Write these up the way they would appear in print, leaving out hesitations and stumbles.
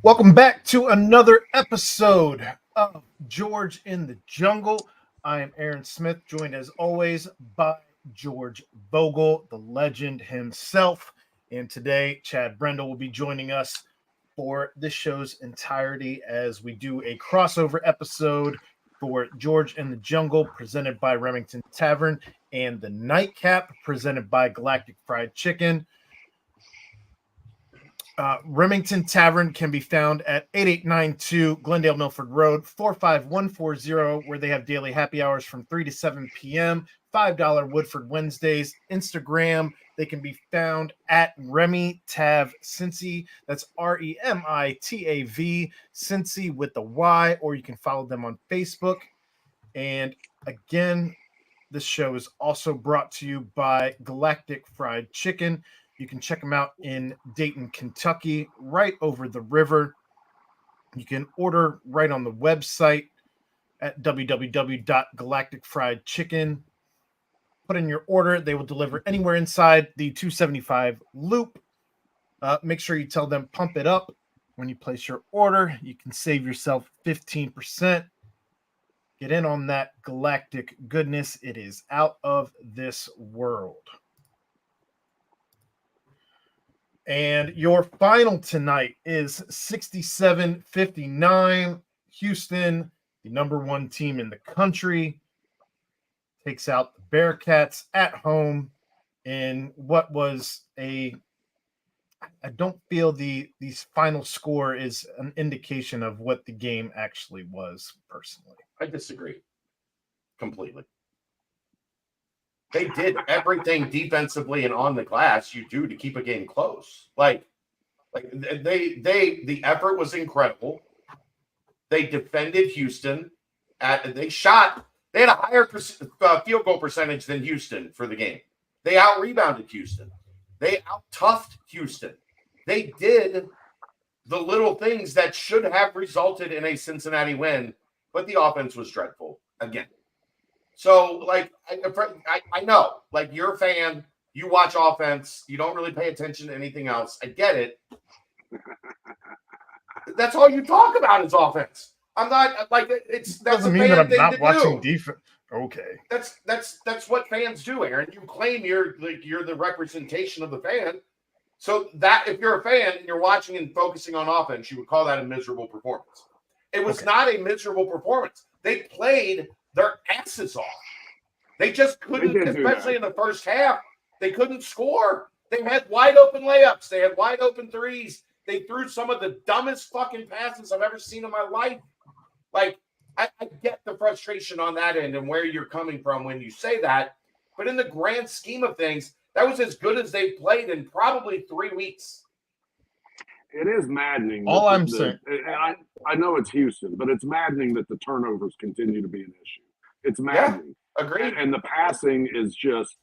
Welcome back to another episode of George in the Jungle. I am Aaron Smith, joined as always by George Vogel, the legend himself. And today, Chad Brendel will be joining us for this show's entirety as we do a crossover episode for George in the Jungle, presented by Remington Tavern, and the Nightcap, presented by Galactic Fried Chicken. Remington Tavern can be found at 8892 Glendale Milford Road, 45140, where they have daily happy hours from 3 to 7 p.m. $5 Woodford Wednesdays. Instagram, they can be found at Remy Tav Cincy. That's REMITAV Cincy with the Y, or you can follow them on Facebook. And again, this show is also brought to you by Galactic Fried Chicken. You can check them out in Dayton, Kentucky, right over the river. You can order right on the website at www.galacticfriedchicken. Put in your order. They will deliver anywhere inside the 275 loop. Make sure you tell them pump it up when you place your order. You can save yourself 15%. Get in on that galactic goodness. It is out of this world. And your final tonight is 67-59. Houston, the number one team in the country, takes out the Bearcats at home in what was I don't feel the final score is an indication of what the game actually was, personally. I disagree completely. They did everything defensively and on the glass you do to keep a game close. Like the effort was incredible. They defended Houston. They had a higher field goal percentage than Houston for the game. They out-rebounded Houston. They out-toughed Houston. They did the little things that should have resulted in a Cincinnati win, but the offense was dreadful again. So, like, I know, like, you're a fan, you watch offense, you don't really pay attention to anything else. I get it. That's all you talk about is offense. I'm not, like, that's doesn't a mean fan that I'm thing not to watching do. defense. Okay. That's what fans do, Aaron. You claim you're the representation of the fan. So that if you're a fan and you're watching and focusing on offense, you would call that a miserable performance. It was not a miserable performance. They played their asses off. They just couldn't, especially in the first half, they couldn't score. They had wide open layups. They had wide open threes. They threw some of the dumbest fucking passes I've ever seen in my life. Like, I get the frustration on that end and where you're coming from when you say that. But in the grand scheme of things, that was as good as they've played in probably 3 weeks. It is maddening. All I'm saying, I know it's Houston, but it's maddening that the turnovers continue to be an issue. It's maddening. Yeah, agreed. And the passing is just,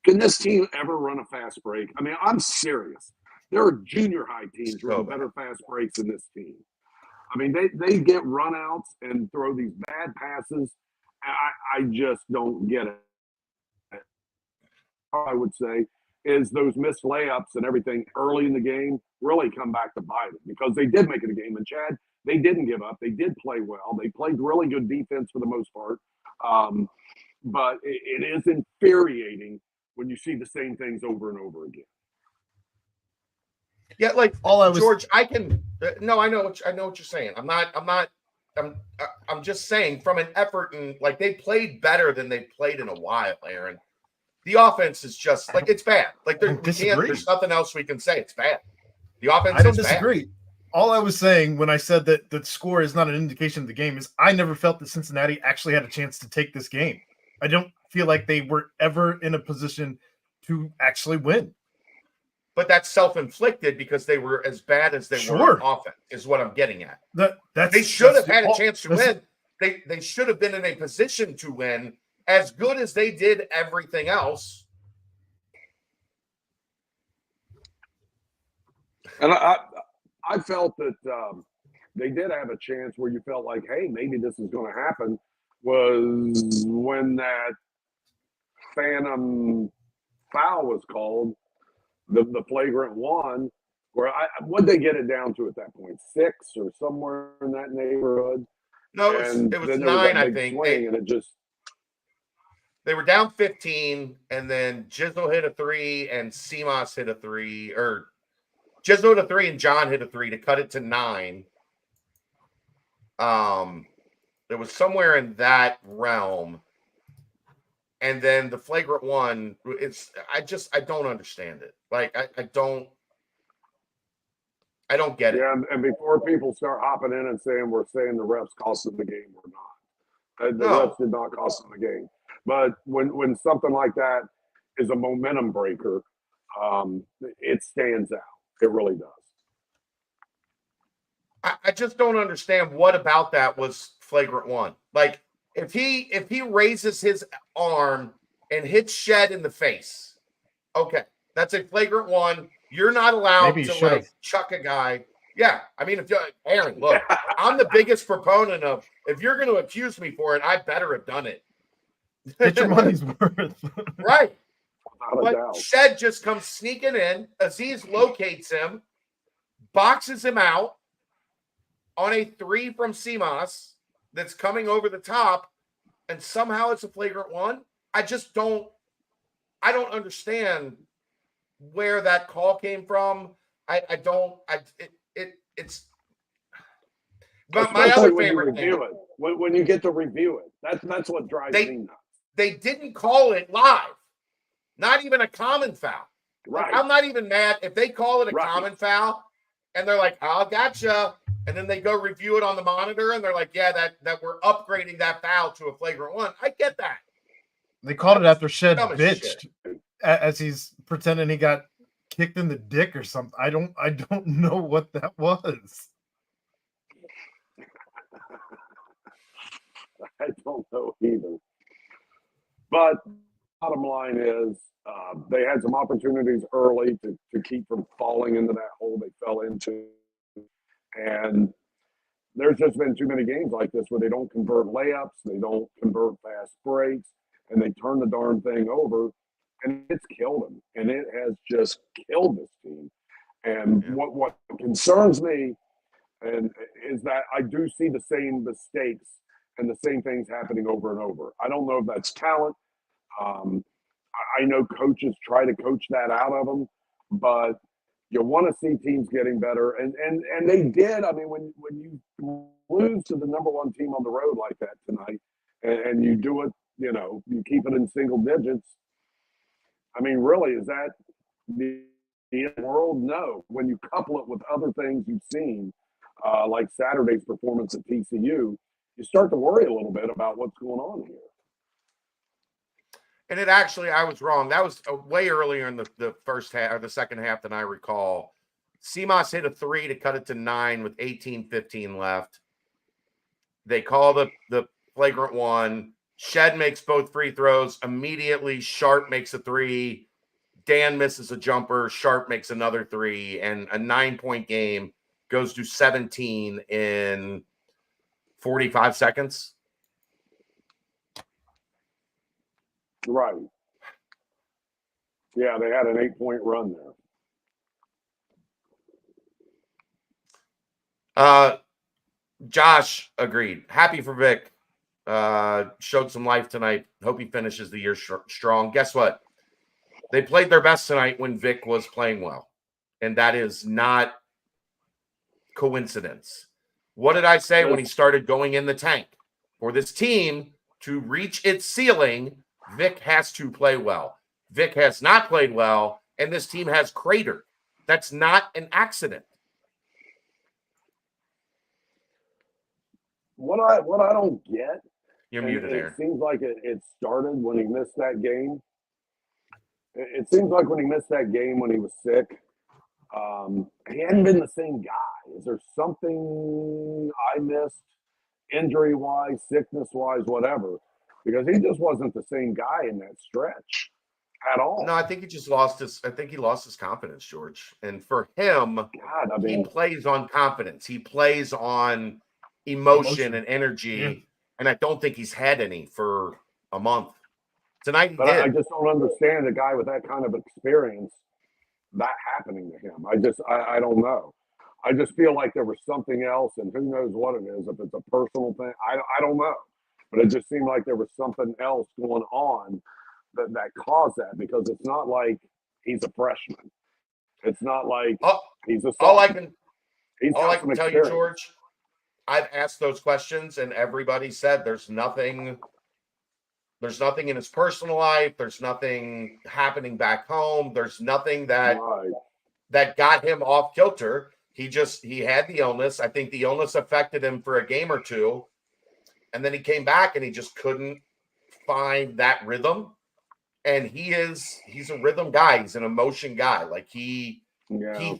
can this team ever run a fast break? I mean, I'm serious. There are junior high teams running better fast breaks than this team. I mean, they get runouts and throw these bad passes. I just don't get it. I would say is those missed layups and everything early in the game really come back to bite them because they did make it a game. And Chad, they didn't give up. They did play well. They played really good defense for the most part. But it is infuriating when you see the same things over and over again. Yeah, like George, I know what you're saying. I'm just saying from an effort and like they played better than they played in a while, Aaron. The offense is just like it's bad. Like there's nothing else we can say. It's bad. The offense. I don't disagree. Bad. All I was saying when I said that the score is not an indication of the game is I never felt that Cincinnati actually had a chance to take this game. I don't feel like they were ever in a position to actually win. But that's self-inflicted because they were as bad as they were on offense, is what I'm getting at. They should have had a chance to win. They should have been in a position to win as good as they did everything else. And I felt that they did have a chance where you felt like, hey, maybe this is going to happen, was when that phantom foul was called, the flagrant one, Where would they get it down to at that point? 6 or somewhere in that neighborhood? No, And it was then there 9, that I big think. swing, and it just They were down 15, and then Jizzle hit a 3, and Seamoss hit a 3, or Jizzle hit a 3, and John hit a 3 to cut it to 9. It was somewhere in that realm. And then the flagrant one, I don't understand it. Like, I don't get it. yeah. And before people start hopping in and saying we're saying the refs cost them the game, we're not. The refs did not cost them the game. But when something like that is a momentum breaker, it stands out. It really does. I just don't understand what about that was flagrant one. Like, if he raises his arm and hits Shed in the face, okay, that's a flagrant one. You're not allowed to like chuck a guy. Yeah, I mean, if you're Aaron, look, I'm the biggest proponent of if you're going to accuse me for it, I better have done it. Get your money's worth. Right. But Shed just comes sneaking in. Aziz locates him, boxes him out on a 3 from Seamoss that's coming over the top, and somehow it's a flagrant one. I don't understand where that call came from. It's but my other favorite thing, when you get to review it, that's what drives me nuts. They didn't call it live, not even a common foul. Right. Like, I'm not even mad if they call it a common foul and they're like, "Oh, gotcha," and then they go review it on the monitor and they're like, "Yeah, that we're upgrading that foul to a flagrant one." I get that. They called it after Shed bitched as he's pretending he got kicked in the dick or something. I don't know what that was. I don't know either. But bottom line is they had some opportunities early to keep from falling into that hole they fell into. And there's just been too many games like this where they don't convert layups, they don't convert fast breaks, and they turn the darn thing over, and it's killed them. And it has just killed this team. And what concerns me is that I do see the same mistakes and the same things happening over and over. I don't know if that's talent. I know coaches try to coach that out of them, but you want to see teams getting better, and they did. I mean, when you lose to the number 1 team on the road like that tonight, and you do it, you keep it in single digits. I mean, really, is that the world? No. When you couple it with other things you've seen, like Saturday's performance at TCU, you start to worry a little bit about what's going on here. And I was wrong. That was way earlier in the first half or the second half than I recall. Seamoss hit a 3 to cut it to 9 with 18:15 left. They call the flagrant one. Shed makes both free throws. Immediately, Sharp makes a 3. Dan misses a jumper. Sharp makes another 3. And a 9-point game goes to 17 in 45 seconds. Right. Yeah, they had an 8-point run there. Josh agreed. Happy for Vic. Showed some life tonight. Hope he finishes the year strong. Guess what? They played their best tonight when Vic was playing well. And that is not coincidence. What did I say when he started going in the tank? For this team to reach its ceiling, Vic has to play well. Vic has not played well, and this team has cratered. That's not an accident. What I don't get, you're muted, Aaron. It seems like it started when he missed that game. It seems like when he missed that game when he was sick, he hadn't been the same guy. Is there something I missed, injury-wise, sickness-wise, whatever? Because he just wasn't the same guy in that stretch at all. No, I think he lost his confidence, George. And for him, he plays on confidence. He plays on emotion and energy. Yeah. And I don't think he's had any for a month. Tonight he did. I just don't understand a guy with that kind of experience that happening to him. I don't know. I just feel like there was something else, and who knows what it is. If it's a personal thing, I don't know. But it just seemed like there was something else going on that caused that, because it's not like he's a freshman. It's not like he's a all I sophomore. can He's all got I some can tell you, experience. George, I've asked those questions and everybody said there's nothing in his personal life, there's nothing happening back home, there's nothing that got him off kilter. He had the illness. I think the illness affected him for a game or two, and then he came back and he just couldn't find that rhythm. And he's a rhythm guy, he's an emotion guy. Like he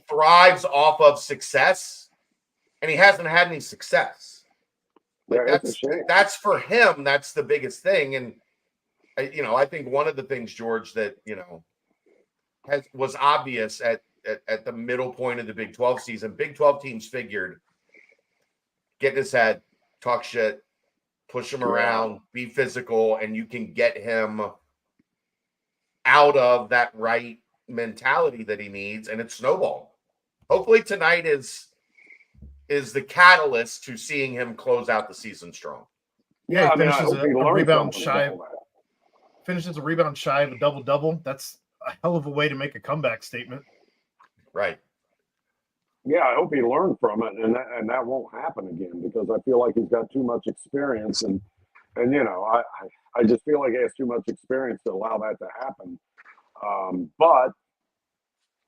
thrives off of success, and he hasn't had any success. Like that's for him, that's the biggest thing. And I think one of the things, George, that was obvious at the middle point of the Big 12 season, Big 12 teams figured get in his head, talk shit, push him around, be physical, and you can get him out of that right mentality that he needs, and it's snowballed. Hopefully tonight is the catalyst to seeing him close out the season strong. Yeah, he finishes a rebound shy. Finishes a rebound shy of a double-double. That's a hell of a way to make a comeback statement. Right. Yeah, I hope he learned from it, and that won't happen again, because I feel like he's got too much experience, and I just feel like he has too much experience to allow that to happen. But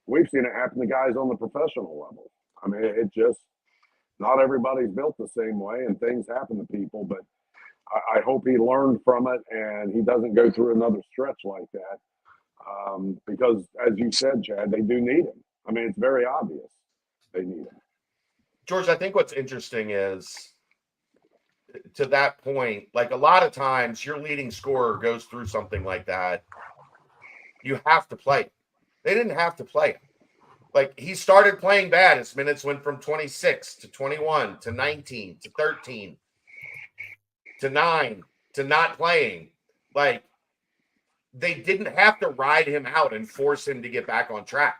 we've seen it happen to guys on the professional level. I mean, it just, not everybody's built the same way, and things happen to people, but I hope he learned from it and he doesn't go through another stretch like that. Because, as you said, Chad, they do need him. I mean, it's very obvious they need him. George, I think what's interesting is, to that point, like a lot of times your leading scorer goes through something like that, you have to play. They didn't have to play. Like, he started playing bad. His minutes went from 26 to 21 to 19 to 13 to 9 to not playing. Like, they didn't have to ride him out and force him to get back on track.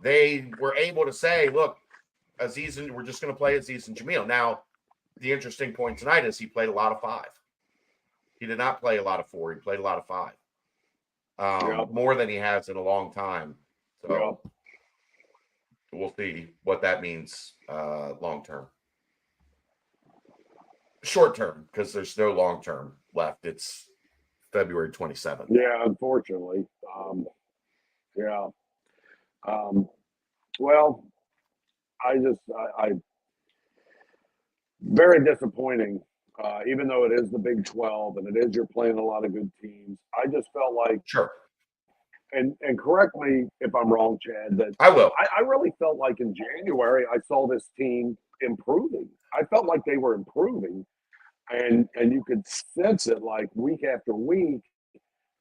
They were able to say, look, Aziz, we're just going to play Aziz and Jamil. Now, the interesting point tonight is he played a lot of 5. He did not play a lot of 4. He played a lot of 5. More than he has in a long time. So we'll see what that means long term. Short term, because there's no long term left. It's February 27th. Yeah, unfortunately. Well, I very disappointing. Even though it is the Big 12 and it is, you're playing a lot of good teams, I just felt like, sure. And correct me if I'm wrong, Chad, that I will. I really felt like in January I saw this team improving. I felt like they were improving, and you could sense it, like week after week.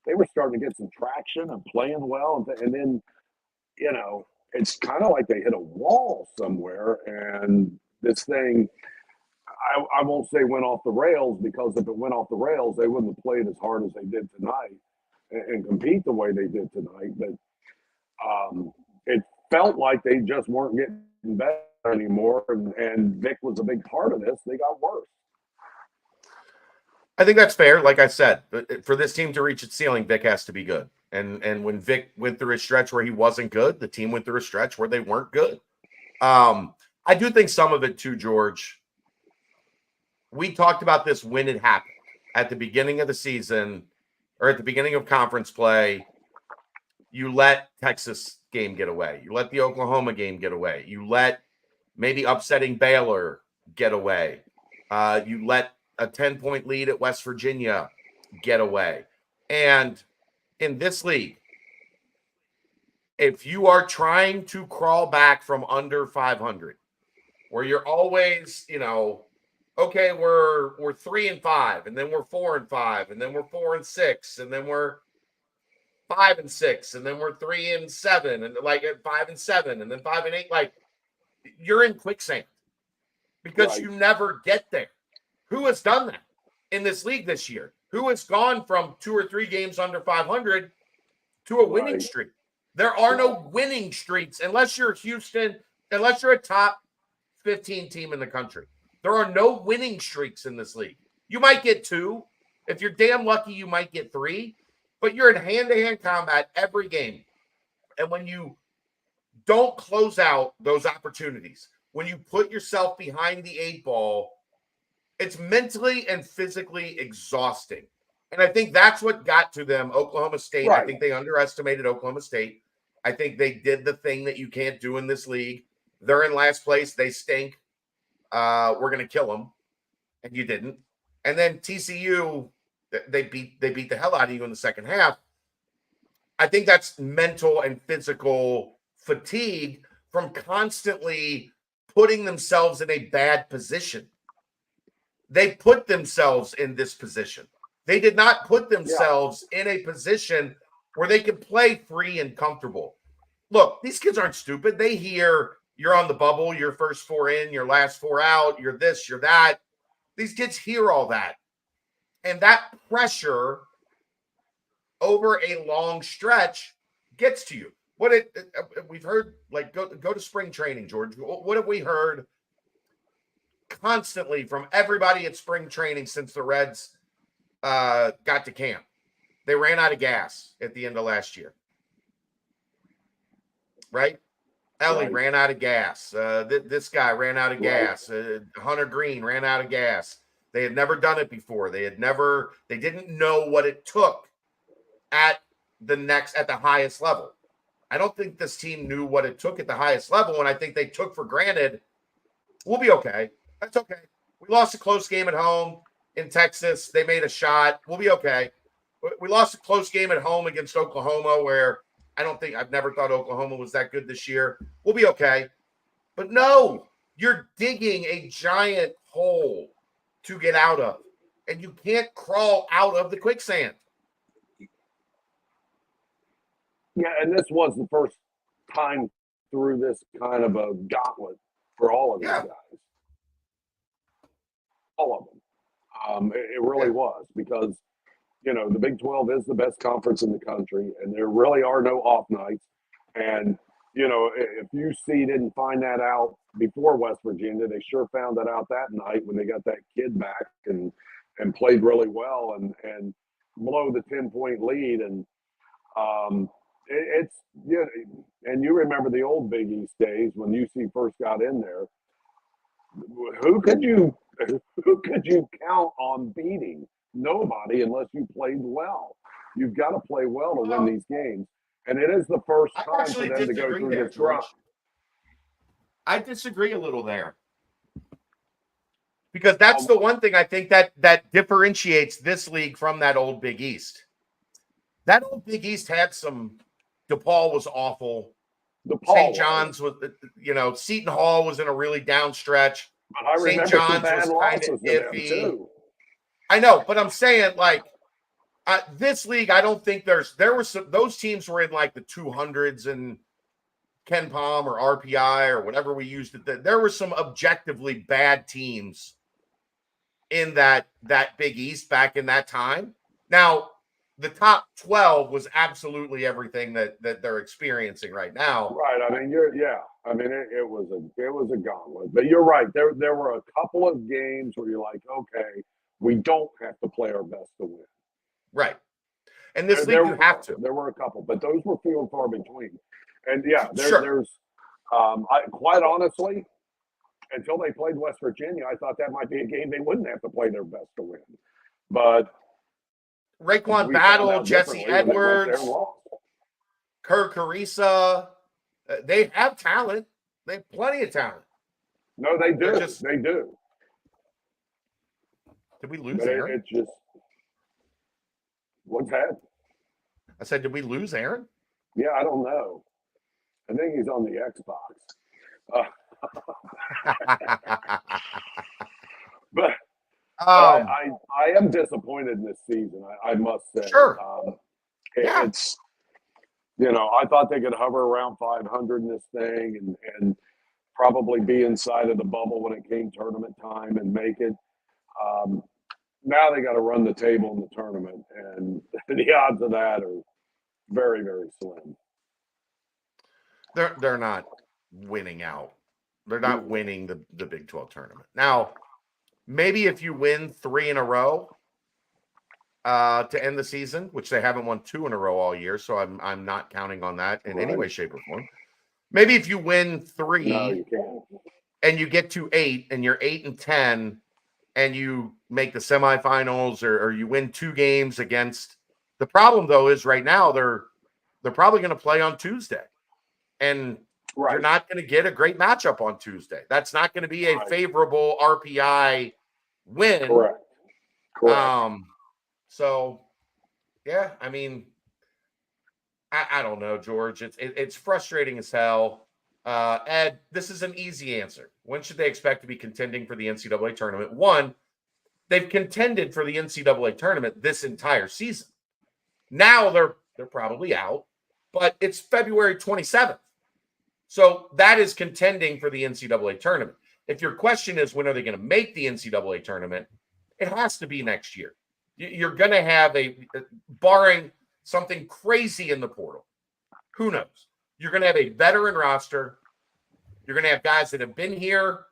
They were starting to get some traction and playing well, and then it's kind of like they hit a wall somewhere, and this thing, I won't say went off the rails, because if it went off the rails, they wouldn't have played as hard as they did tonight and compete the way they did tonight. But it felt like they just weren't getting better anymore, and Vic was a big part of this. They got worse. I think that's fair. Like I said, for this team to reach its ceiling, Vic has to be good. And when Vic went through a stretch where he wasn't good, the team went through a stretch where they weren't good. I do think some of it too, George. We talked about this when it happened at the beginning of the season, or at the beginning of conference play. You let Texas game get away. You let the Oklahoma game get away. You let maybe upsetting Baylor get away. You let a 10-point lead at West Virginia get away. And in this league, if you are trying to crawl back from under 500, where you're always, okay, we're 3-5, and then we're 4-5, and then we're 4-6, and then we're 5-6, and then we're 3-7, and like at 5-7, and then 5-8. Like, you're in quicksand because you never get there. Who has done that in this league this year? Who has gone from 2 or 3 games under 500 to a winning streak? There are no winning streaks unless you're Houston, unless you're a top 15 team in the country. There are no winning streaks in this league. You might get 2. If you're damn lucky, you might get 3. But you're in hand-to-hand combat every game. And when you don't close out those opportunities, when you put yourself behind the 8 ball, it's mentally and physically exhausting. And I think that's what got to them. Oklahoma State, Right. I think they underestimated Oklahoma State. I think they did the thing that you can't do in this league. They're in last place. They stink. We're going to kill them. And you didn't. And then TCU, they beat the hell out of you in the second half. I think that's mental and physical fatigue from constantly putting themselves in a bad position. They put themselves in this position. They did not put themselves in a position where they could play free and comfortable. Look, these kids aren't stupid. They hear you're on the bubble, your first 4 in, your last 4 out, you're this, you're that. These kids hear all that. And that pressure over a long stretch gets to you. We've heard, like, go to spring training, George. What have we heard constantly from everybody at spring training since the Reds got to camp? They ran out of gas at the end of last year. Right? Ellie ran out of gas. This guy ran out of gas. Hunter Green ran out of gas. They had never done it before. They didn't know what it took at the highest level. I don't think this team knew what it took at the highest level, and I think they took for granted, we'll be okay. That's okay. We lost a close game at home in Texas. They made a shot. We'll be okay. We lost a close game at home against Oklahoma, where I've never thought Oklahoma was that good this year. We'll be okay. But no, you're digging a giant hole to get out of, and you can't crawl out of the quicksand. Yeah, and this was the first time through this kind of a gauntlet for all of these guys. All of them. It really was, because, the Big 12 is the best conference in the country, and there really are no off nights. And, if UC didn't find that out before West Virginia, they sure found that out that night when they got that kid back and played really well and blow the 10-point lead. And it's, and you remember the old Big East days when UC first got in there. Who could you count on beating? Nobody, unless you played well. You've got to play well to win these games. And it is the first time for them to go through this run. I disagree a little there. Because that's the one thing I think that differentiates this league from that old Big East. That old Big East had some – DePaul was awful. St. John's was – Seton Hall was in a really down stretch. St. John's was kind of iffy. I know, but I'm saying, like, this league, I don't think those teams were in like the 200s and Ken Palm or RPI or whatever we used it. There were some objectively bad teams in that Big East back in that time. Now, the top 12 was absolutely everything that they're experiencing right now. Right. I mean, it was a gauntlet. But you're right. There were a couple of games where you're like, okay, we don't have to play our best to win. Right. And this league, you have to. There were a couple, but those were few and far between. And Sure. Quite honestly, until they played West Virginia, I thought that might be a game they wouldn't have to play their best to win. But Raekwon Battle, Jesse Edwards, Kerr Carissa, they have talent. They have plenty of talent. No, they do. They do. Did we lose Aaron? What's that? I said, did we lose Aaron? Yeah, I don't know. I think he's on the Xbox. But I am disappointed in this season, I must say. Sure. It's, I thought they could hover around 500 in this thing and probably be inside of the bubble when it came tournament time and make it. Now they got to run the table in the tournament, and the odds of that are very, very slim. they're not winning out. They're not winning the Big 12 tournament. Now, maybe if you win 3 in a row to end the season, which they haven't won 2 in a row all year, so I'm not counting on that in any way, shape, or form. Maybe if you win 3 and you get to 8 and you're 8-10 and you make the semifinals or you win 2 games against. The problem though is right now they're probably going to play on Tuesday, and you're not going to get a great matchup on Tuesday. That's not going to be a favorable RPI win. Correct. So yeah, I mean, I don't know, George. It's frustrating as hell. Ed, this is an easy answer. When should they expect to be contending for the NCAA tournament? One, they've contended for the NCAA tournament this entire season. Now they're probably out, but it's February 27th. So that is contending for the NCAA tournament. If your question is when are they going to make the NCAA tournament, it has to be next year. You're going to have barring something crazy in the portal, who knows? You're going to have a veteran roster. You're going to have guys that have been here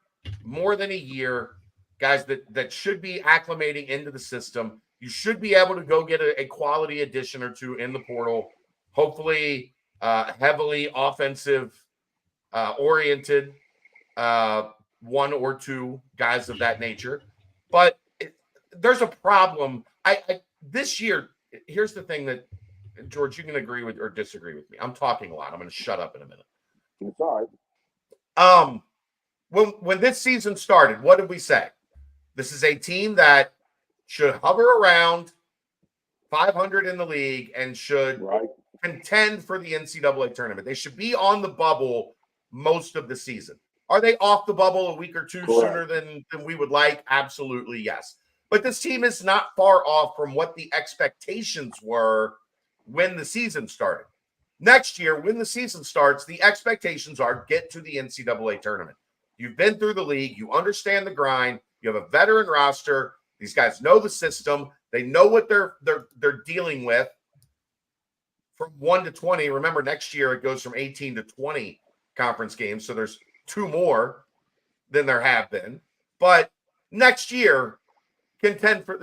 more than a year, guys that should be acclimating into the system. You should be able to go get a quality addition or 2 in the portal, hopefully heavily offensive oriented, 1 or 2 guys of that nature. But there's a problem. This year, here's the thing that, George, you can agree with or disagree with me. I'm talking a lot. I'm going to shut up in a minute. It's all right. When this season started, what did we say? This is a team that should hover around 500 in the league and should contend for the NCAA tournament. They should be on the bubble most of the season. Are they off the bubble a week or 2 sooner than we would like? Absolutely, yes. But this team is not far off from what the expectations were when the season started. Next year, when the season starts, the expectations are get to the NCAA tournament. You've been through the league. You understand the grind. You have a veteran roster. These guys know the system. They know what they're dealing with from 1 to 20. Remember, next year it goes from 18 to 20 conference games. So there's 2 more than there have been. But next year, contend for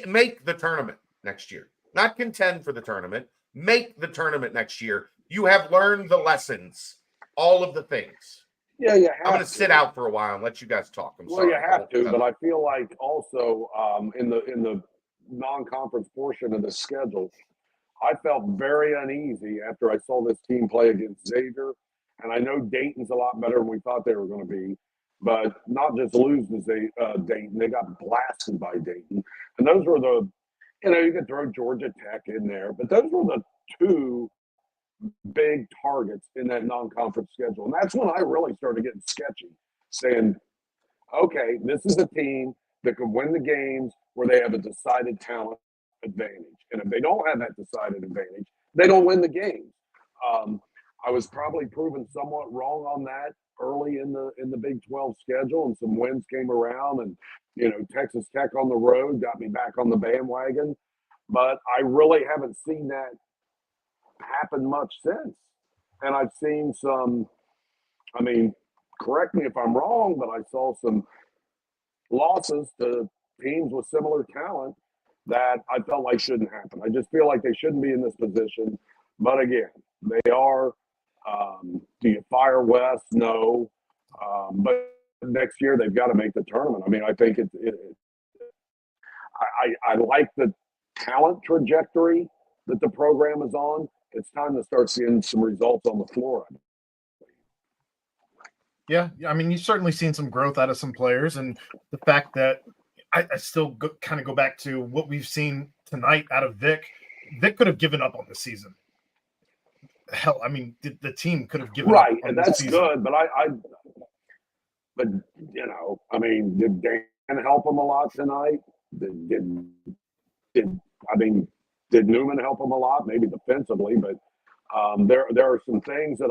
make the tournament next year. Not contend for the tournament. Make the tournament next year. You have learned the lessons, all of the things. Yeah, you have I'm going to sit out for a while and let you guys talk. Well, you have to, but I feel like also in the non-conference portion of the schedule, I felt very uneasy after I saw this team play against Xavier. And I know Dayton's a lot better than we thought they were going to be, but not just lose to Dayton. They got blasted by Dayton. And those were you could throw Georgia Tech in there, but those were the 2 big targets in that non-conference schedule. And that's when I really started getting sketchy, saying, okay, this is a team that can win the games where they have a decided talent advantage. And if they don't have that decided advantage, they don't win the games. I was probably proven somewhat wrong on that early in the Big 12 schedule, and some wins came around, and Texas Tech on the road got me back on the bandwagon. But I really haven't seen that happen much since. And I've seen some, correct me if I'm wrong, but I saw some losses to teams with similar talent that I felt like shouldn't happen. I just feel like they shouldn't be in this position. But again, they are. Do you fire West? No. But next year they've got to make the tournament. I think I like the talent trajectory that the program is on. It's time to start seeing some results on the floor. Yeah, you've certainly seen some growth out of some players, and the fact that I still kind of go back to what we've seen tonight out of Vic. Vic could have given up on the season. Hell, the team could have given up on and that's season. good. But did Dan help him a lot tonight? Did Newman help him a lot? Maybe defensively, but there are some things that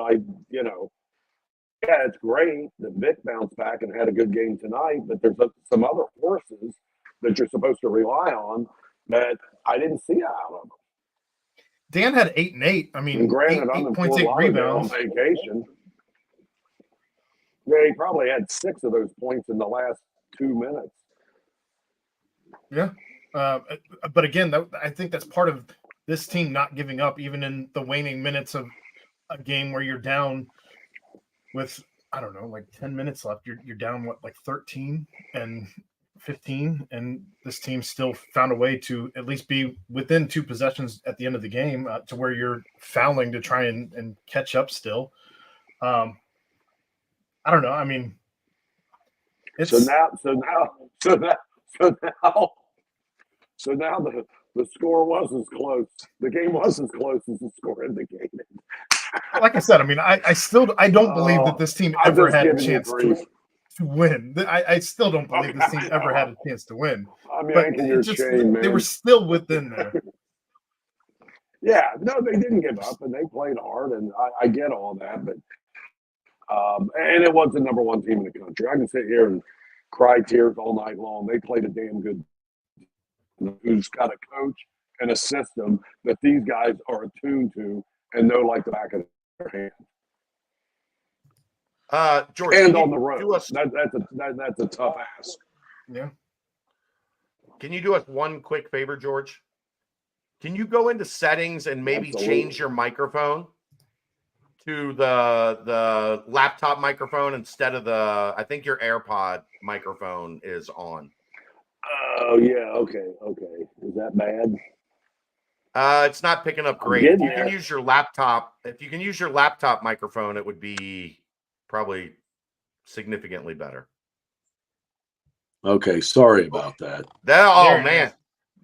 it's great that Vic bounced back and had a good game tonight, but there's some other forces that you're supposed to rely on that I didn't see out of him. Dan had 8 and 8. I mean, And granted, eight I'm in points, Fort 8 Lauderdale on rebounds. vacation. Yeah, he probably had 6 of those points in the last 2 minutes. Yeah. But again, I think that's part of this team not giving up, even in the waning minutes of a game where you're down with, I don't know, like 10 minutes left. You're down, what, like 13 and 15, and this team still found a way to at least be within 2 possessions at the end of the game, to where you're fouling to try and catch up still. I don't know. I mean, it's So now the score was as close. The game was as close as the score indicated. like I said. I mean, I don't believe that this team I'm ever just had a giving you chance grief. to win. I still don't believe this team ever had a chance to win. I'm But yanking your chain, man. they were still within there. Yeah, no, they didn't give up, and they played hard, and I get all that, but and it was the number 1 team in the country. I can sit here and cry tears all night long. They played a damn good. Who's got a coach and a system that these guys are attuned to and know like the back of their hand. George, And can on you the road, do us- that's a tough ask. Yeah. Can you do us one quick favor, George? Can you go into settings and maybe Absolutely. change your microphone to the laptop microphone instead of I think your AirPod microphone is on. Oh yeah, okay. Is that bad? It's not picking up great. If you can use your laptop, microphone, it would be probably significantly better. Okay, sorry about that. Man.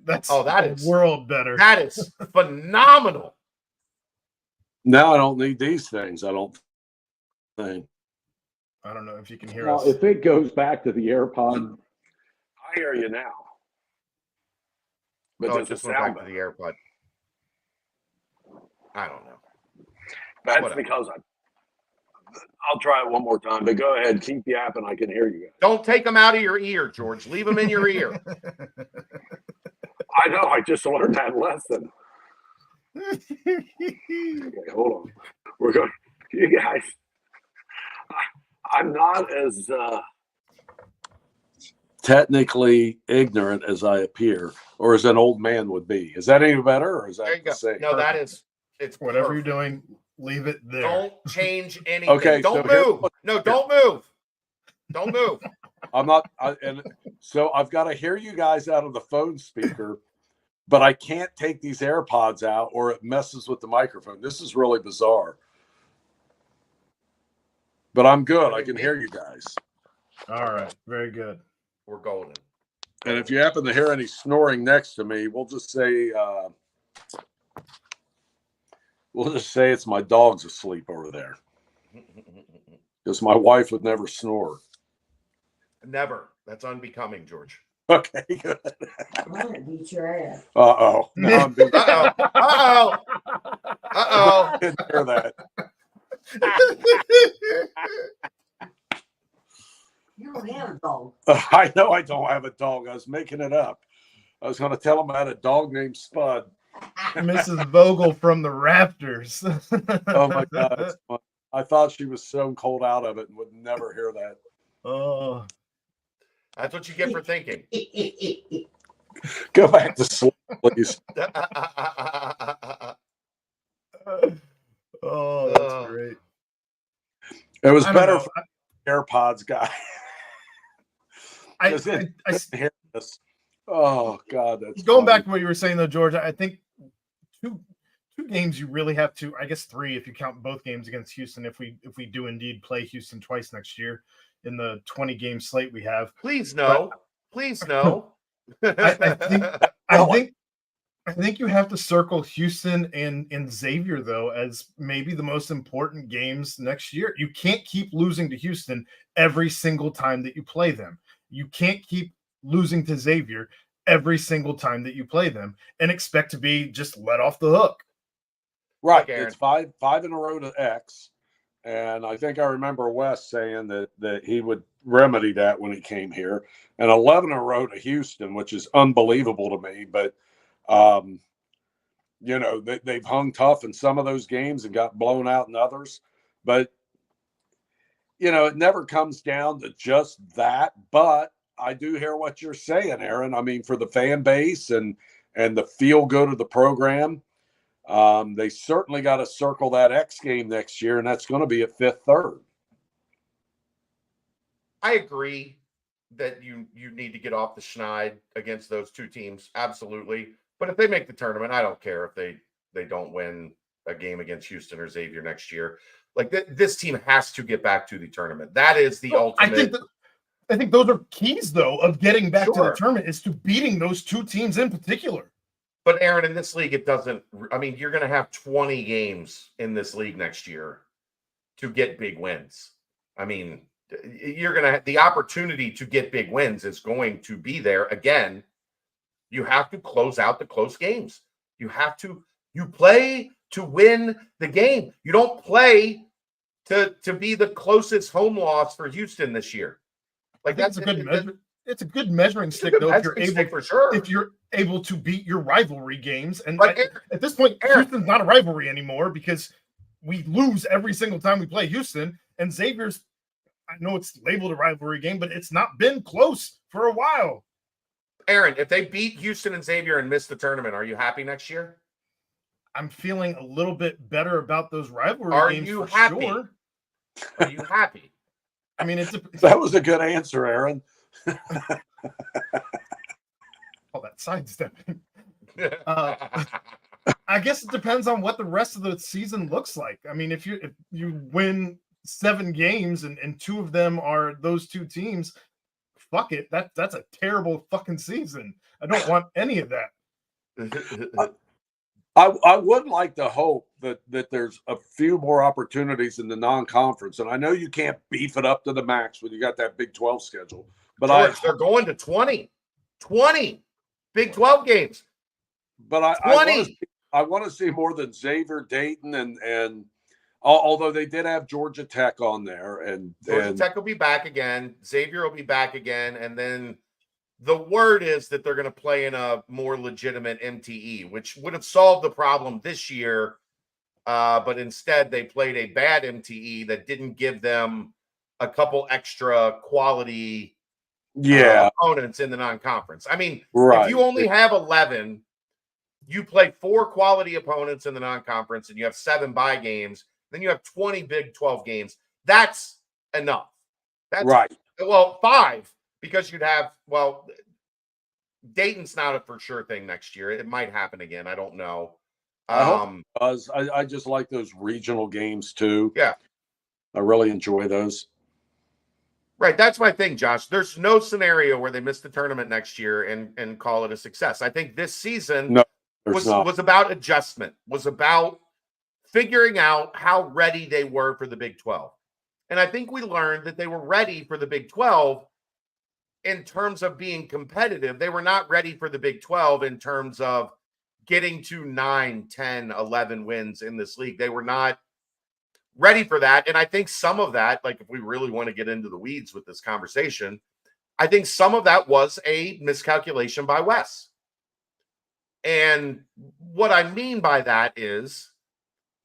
That's that is world better. That is phenomenal. Now I don't need these things, I don't think. I don't know if you can hear Well, us. if it goes back to the AirPod, I hear you now. But Oh, it does it just went sound back to better? the AirPod. I don't know. That's Whatever. because I'll try it one more time, but go ahead, keep the app and I can hear you guys. Don't take them out of your ear, George. Leave them in your ear. I know, I just learned that lesson. Okay, hold on. We're going, you guys, I'm not as, Technically ignorant as I appear, or as an old man would be. Is that any better, or is There you that go. the same? No, it's Whatever perfect. you're doing, leave it there. Don't change anything. Okay, Don't so move. No, don't move. Don't move. I'm not, and so I've got to hear you guys out of the phone speaker, but I can't take these AirPods out or it messes with the microphone. This is really bizarre. But I'm good. I can hear you guys. All right, very good. We're golden. And if you happen to hear any snoring next to me, we'll just say it's my dog's asleep over there. Because my wife would never snore. Never. That's unbecoming, George. Okay, good. I'm gonna beat your ass. Uh-oh. Now I'm being Uh-oh. Uh-oh. didn't hear that. You don't have a dog. I know I don't have a dog. I was making it up. I was going to tell him I had a dog named Spud. Mrs. Vogel from the Raptors. Oh, my God. It's fun. I thought she was so cold out of it and would never hear that. Oh, That's what you get for thinking. Go back to sleep, please. oh, that's great. It was I don't better know. for the AirPods guy. I, Because I, it I, didn't hear this. Oh, God. That's going back funny. to what you were saying, though, George, I think two games you really have to, I guess 3 if you count both games against Houston, if we do indeed play Houston twice next year in the 20-game slate we have. Please no. Please no. I think you have to circle Houston and Xavier, though, as maybe the most important games next year. You can't keep losing to Houston every single time that you play them. You can't keep losing to Xavier every single time that you play them and expect to be just let off the hook. Right. Aaron. It's five in a row to X. And I think I remember Wes saying that he would remedy that when he came here. And 11 in a row to Houston, which is unbelievable to me. But they've hung tough in some of those games and got blown out in others. But, it never comes down to just that. But I do hear what you're saying, Aaron. I mean, for the fan base and the feel good of the program, they certainly got to circle that X game next year, and that's going to be at Fifth Third. I agree that you need to get off the schneid against those two teams. Absolutely. But if they make the tournament, I don't care if they don't win a game against Houston or Xavier next year. Like this team has to get back to the tournament. That is the ultimate. I think those are keys, though, of getting back to the Sure. tournament is to beating those two teams in particular. But Aaron, in this league, it doesn't. I mean, you're going to have 20 games in this league next year to get big wins. I mean, you're going to have the opportunity to get big wins is going to be there again. You have to close out the close games. You play to win the game. You don't play to be the closest home loss for Houston this year. Like That's a good measure. It's a good measuring stick, though, if you're able to beat your rivalry games. And at this point, Houston's not a rivalry anymore because we lose every single time we play Houston. And Xavier's, I know it's labeled a rivalry game, but it's not been close for a while. Aaron, if they beat Houston and Xavier and miss the tournament, are you happy next year? I'm feeling a little bit better about those rivalry games. Are you happy? Sure. Are you happy? I mean, that was a good answer, Aaron. All that sidestepping. I guess it depends on what the rest of the season looks like. I mean, if you win 7 games and 2 of them are those two teams, fuck it. That's a terrible fucking season. I don't want any of that. I would like to hope that there's a few more opportunities in the non-conference, and I know you can't beef it up to the max when you got that Big 12 schedule. But George, they're going to 20 Big 12 games. But I want to see more than Xavier, Dayton, and although they did have Georgia Tech on there, and Georgia Tech will be back again. Xavier will be back again, and then the word is that they're going to play in a more legitimate MTE, which would have solved the problem this year. But instead, they played a bad MTE that didn't give them a couple extra quality opponents in the non-conference. I mean, if you only have 11, you play 4 quality opponents in the non-conference, and you have 7 bye games, then you have 20 Big 12 games. That's enough. That's right. Well, 5. Because you'd have, Dayton's not a for sure thing next year. It might happen again. I don't know. I just like those regional games too. Yeah. I really enjoy those. Right. That's my thing, Josh. There's no scenario where they miss the tournament next year and call it a success. I think this season was about adjustment, was about figuring out how ready they were for the Big 12. And I think we learned that they were ready for the Big 12 in terms of being competitive. They were not ready for the Big 12 in terms of getting to 9, 10, 11 wins in this league. They were not ready for that. And I think some of that, like if we really want to get into the weeds with this conversation, I think some of that was a miscalculation by Wes. And what I mean by that is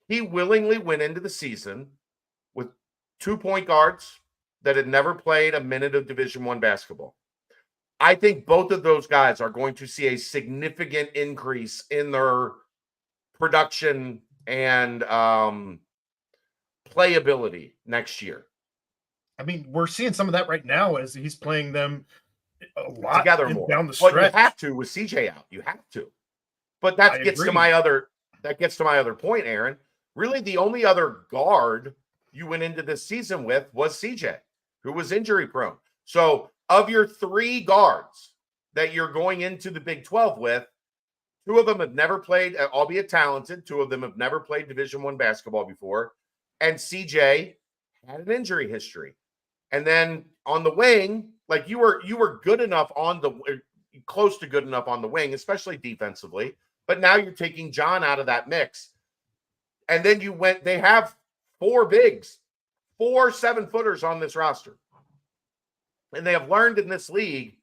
he willingly went into the season with 2 point guards that had never played a minute of Division I basketball. I think both of those guys are going to see a significant increase in their production and playability next year. I mean, we're seeing some of that right now as he's playing them a lot together more down the stretch. Well, you have to with CJ out. You have to. But that gets to my other point, Aaron. Really, the only other guard you went into this season with was CJ, who was injury prone. So of your 3 guards that you're going into the Big 12 with, 2 of them have never played, albeit talented. 2 of them have never played Division I basketball before. And CJ had an injury history. And then on the wing, like you were good enough close to good enough on the wing, especially defensively. But now you're taking John out of that mix. And then they have 4 bigs, 4 7-footers on this roster. And they have learned in this league,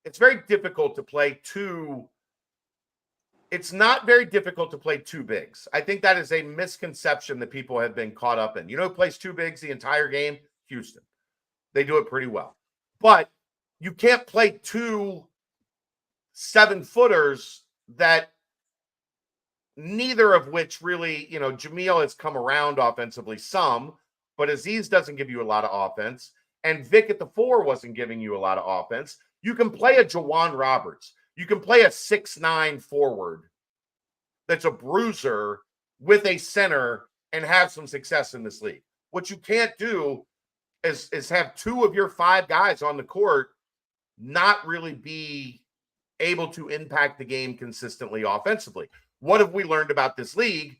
it's very difficult to play 2 it's not very difficult to play two bigs. I think that is a misconception that people have been caught up in. You know who plays two bigs the entire game? Houston. They do it pretty well. But you can't play two 7-footers that neither of which really, Jameel has come around offensively some, but Aziz doesn't give you a lot of offense. And Vic at the 4 wasn't giving you a lot of offense. You can play a Jawan Roberts. You can play a 6'9" forward that's a bruiser with a center and have some success in this league. What you can't do is have 2 of your 5 guys on the court not really be able to impact the game consistently offensively. What have we learned about this league?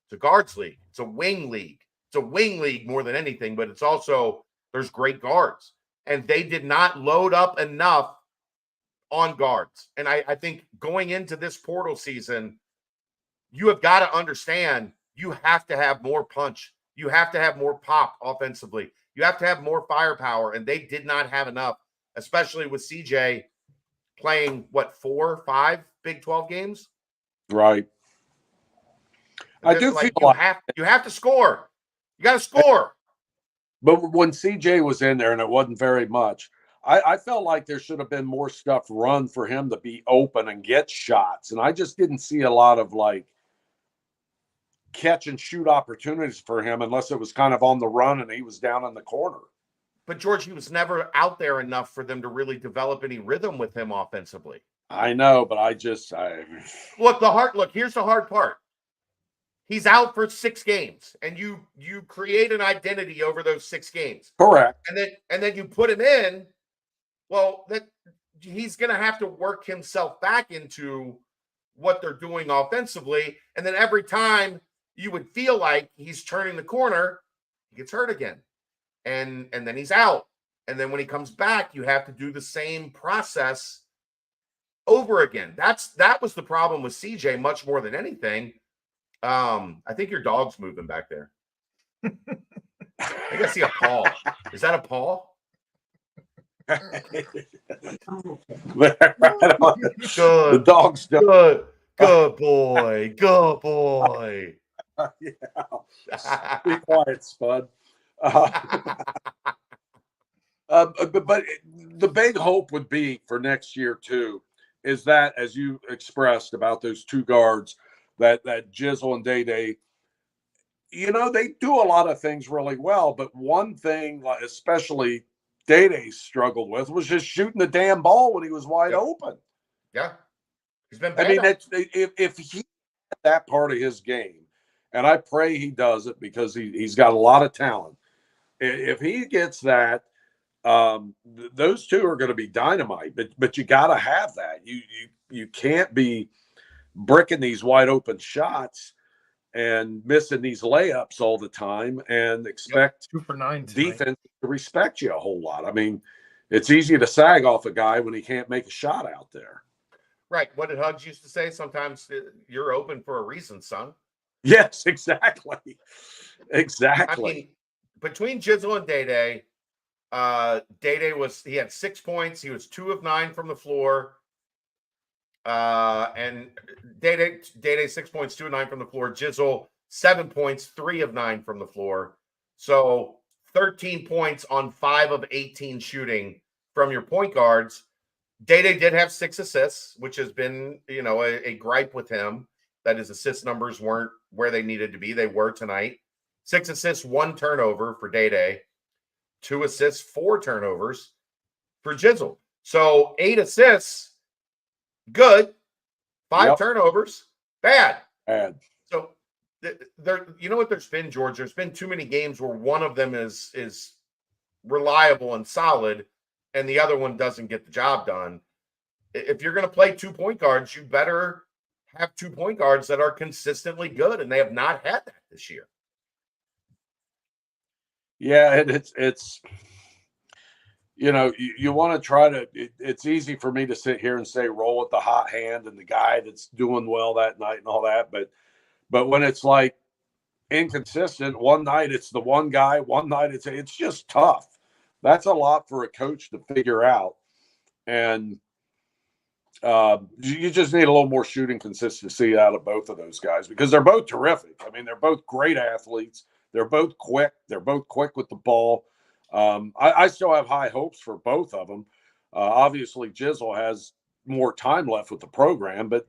It's a guards league. It's a wing league. It's a wing league more than anything, but it's also, there's great guards. And they did not load up enough on guards. And I think going into this portal season, you have got to understand you have to have more punch. You have to have more pop offensively. You have to have more firepower. And they did not have enough, especially with CJ playing, 4, 5 Big 12 games? Right. I do feel like you have to score. You got to score. But when CJ was in there, and it wasn't very much, I felt like there should have been more stuff run for him to be open and get shots. And I just didn't see a lot of catch and shoot opportunities for him unless it was kind of on the run and he was down in the corner. But George, he was never out there enough for them to really develop any rhythm with him offensively. I know, but look, here's the hard part. He's out for 6 games, and you create an identity over those 6 games. Correct. And then you put him in. Well, that he's going to have to work himself back into what they're doing offensively, and then every time you would feel like he's turning the corner, he gets hurt again, and then he's out, and then when he comes back, you have to do the same process over again. That was the problem with CJ much more than anything. I think your dog's moving back there. I think I see a paw. Is that a paw? Good. The dog's good boy. Good boy. Yeah. Be quiet, Spud. But the big hope would be for next year too is that, as you expressed about those 2 guards, that Jizzle and Day-Day, they do a lot of things really well. But one thing, especially Day-Day struggled with, was just shooting the damn ball when he was wide open. Yeah. He's been bad. I mean, if he had that part of his game, and I pray he does it because he's got a lot of talent. If he gets that, those 2 are going to be dynamite. But you got to have that. You can't be bricking these wide open shots and missing these layups all the time and expect 2 for 9 defense to respect you a whole lot. I mean, it's easy to sag off a guy when he can't make a shot out there. Right. What did Huggs used to say? Sometimes you're open for a reason, son. Yes, exactly. Exactly. I mean, between Jizzle and Day-Day, Day-Day he had 6 points. He was 2 of 9 from the floor. And Day-Day 6 points, 2 of 9 from the floor. Jizzle 7 points, 3 of 9 from the floor. So 13 points on 5 of 18 shooting from your point guards. Day-Day did have 6 assists, which has been, a gripe with him that his assist numbers weren't where they needed to be. They were tonight. 6 assists, 1 turnover for Day-Day. 2 assists, 4 turnovers for Jizzle. So 8 assists, good. 5 turnovers, bad. So there, you know what there's been, George? There's been too many games where one of them is reliable and solid, and the other one doesn't get the job done. If you're going to play 2 point guards, you better have 2 point guards that are consistently good, and they have not had that this year. Yeah, and it's you want to try to. It's easy for me to sit here and say roll with the hot hand and the guy that's doing well that night and all that, but when it's inconsistent, one night it's the one guy, one night it's just tough. That's a lot for a coach to figure out, and You just need a little more shooting consistency out of both of those guys because they're both terrific. I mean, they're both great athletes. They're both quick. They're both quick with the ball. I still have high hopes for both of them. Obviously, Jizzle has more time left with the program, but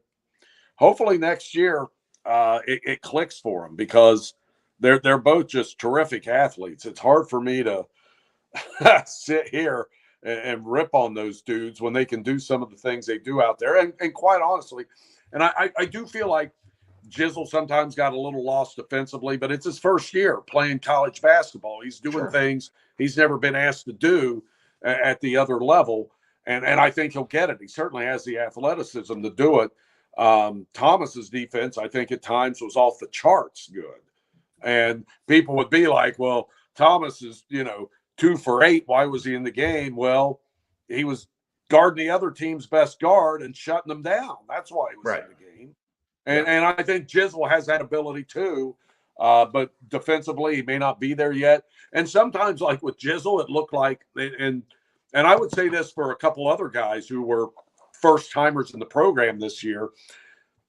hopefully next year it clicks for them because they're both just terrific athletes. It's hard for me to sit here and rip on those dudes when they can do some of the things they do out there. And quite honestly, and I do feel like Jizzle sometimes got a little lost defensively, but it's his first year playing college basketball. He's doing things he's never been asked to do at the other level. And I think he'll get it. He certainly has the athleticism to do it. Thomas's defense, I think at times was off the charts good. And people would be like, well, Thomas is, 2 for 8. Why was he in the game? Well, he was guarding the other team's best guard and shutting them down. That's why he was in the game. And I think Jizzle has that ability too. But defensively, he may not be there yet. And sometimes, like with Jizzle, it looked like, and I would say this for a couple other guys who were first timers in the program this year,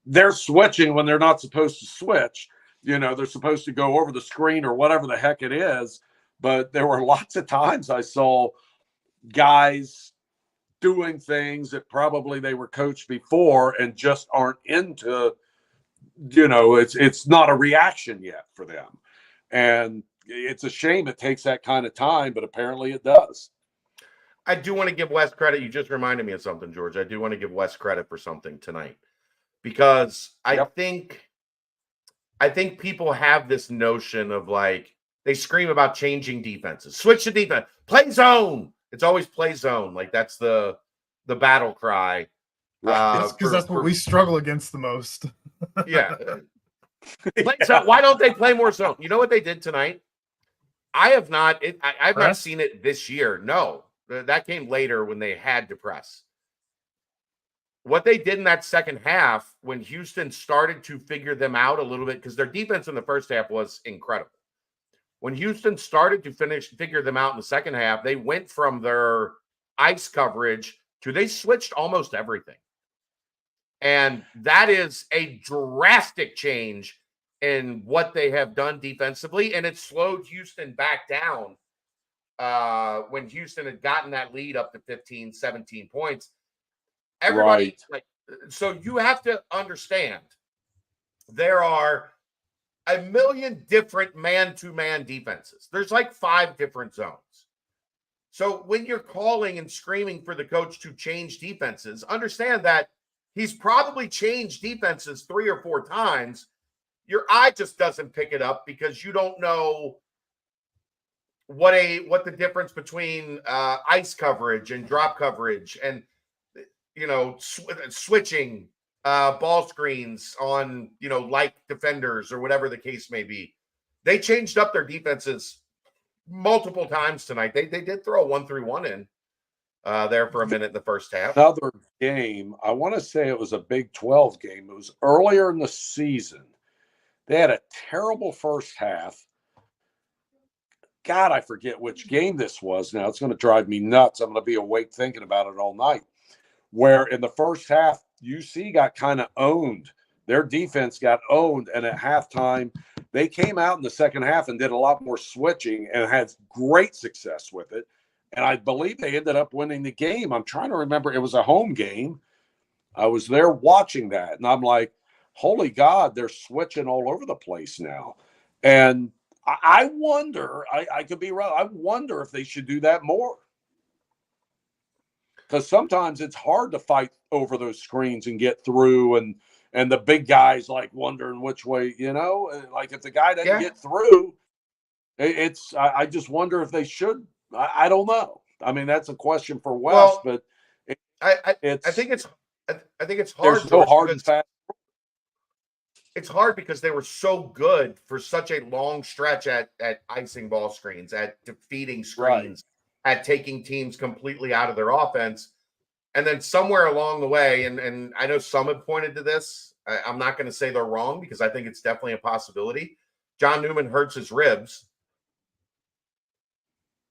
they're switching when they're not supposed to switch. They're supposed to go over the screen or whatever the heck it is. But there were lots of times I saw guys doing things that probably they were coached before and just aren't into, it's not a reaction yet for them. And it's a shame it takes that kind of time, but apparently it does. I do want to give Wes credit. You just reminded me of something, George. I do want to give Wes credit for something tonight because I think people have this notion of like, they scream about changing defenses, switch the defense, play zone. It's always play zone. Like that's the battle cry. Because that's what we struggle against the most. Yeah. Why don't they play more zone? You know what they did tonight? I've not seen it this year. No, that came later when they had to press. What they did in that second half when Houston started to figure them out a little bit, because their defense in the first half was incredible. When Houston started to figure them out in the second half, they went from their ice coverage to they switched almost everything. And that is a drastic change in what they have done defensively. And it slowed Houston back down when Houston had gotten that lead up to 15, 17 points. Everybody, so you have to understand there are a million different man-to-man defenses. There's like 5 different zones. So when you're calling and screaming for the coach to change defenses, understand that he's probably changed defenses 3 or 4 times. Your eye just doesn't pick it up because you don't know what the difference between ice coverage and drop coverage and switching ball screens on, like defenders or whatever the case may be. They changed up their defenses multiple times tonight. They did throw a 1-3-1 in there for a minute in the first half. Another game, I want to say it was a Big 12 game. It was earlier in the season. They had a terrible first half. God, I forget which game this was now. It's going to drive me nuts. I'm going to be awake thinking about it all night. Where in the first half, UC got kind of owned. Their defense got owned. And at halftime, they came out in the second half and did a lot more switching and had great success with it. And I believe they ended up winning the game. I'm trying to remember. It was a home game. I was there watching that. And I'm like, holy God, they're switching all over the place now. And I wonder, I could be wrong. I wonder if they should do that more. Because sometimes it's hard to fight over those screens and get through, and the big guys like wondering which way, like if the guy doesn't get through, I just wonder if they should. I don't know. I mean, that's a question for Wes, but I think it's hard. There's no hard and fast. It's hard because they were so good for such a long stretch at icing ball screens, at defeating screens, at taking teams completely out of their offense. And then somewhere along the way, and I know some have pointed to this, I'm not going to say they're wrong because I think it's definitely a possibility. John Newman hurts his ribs.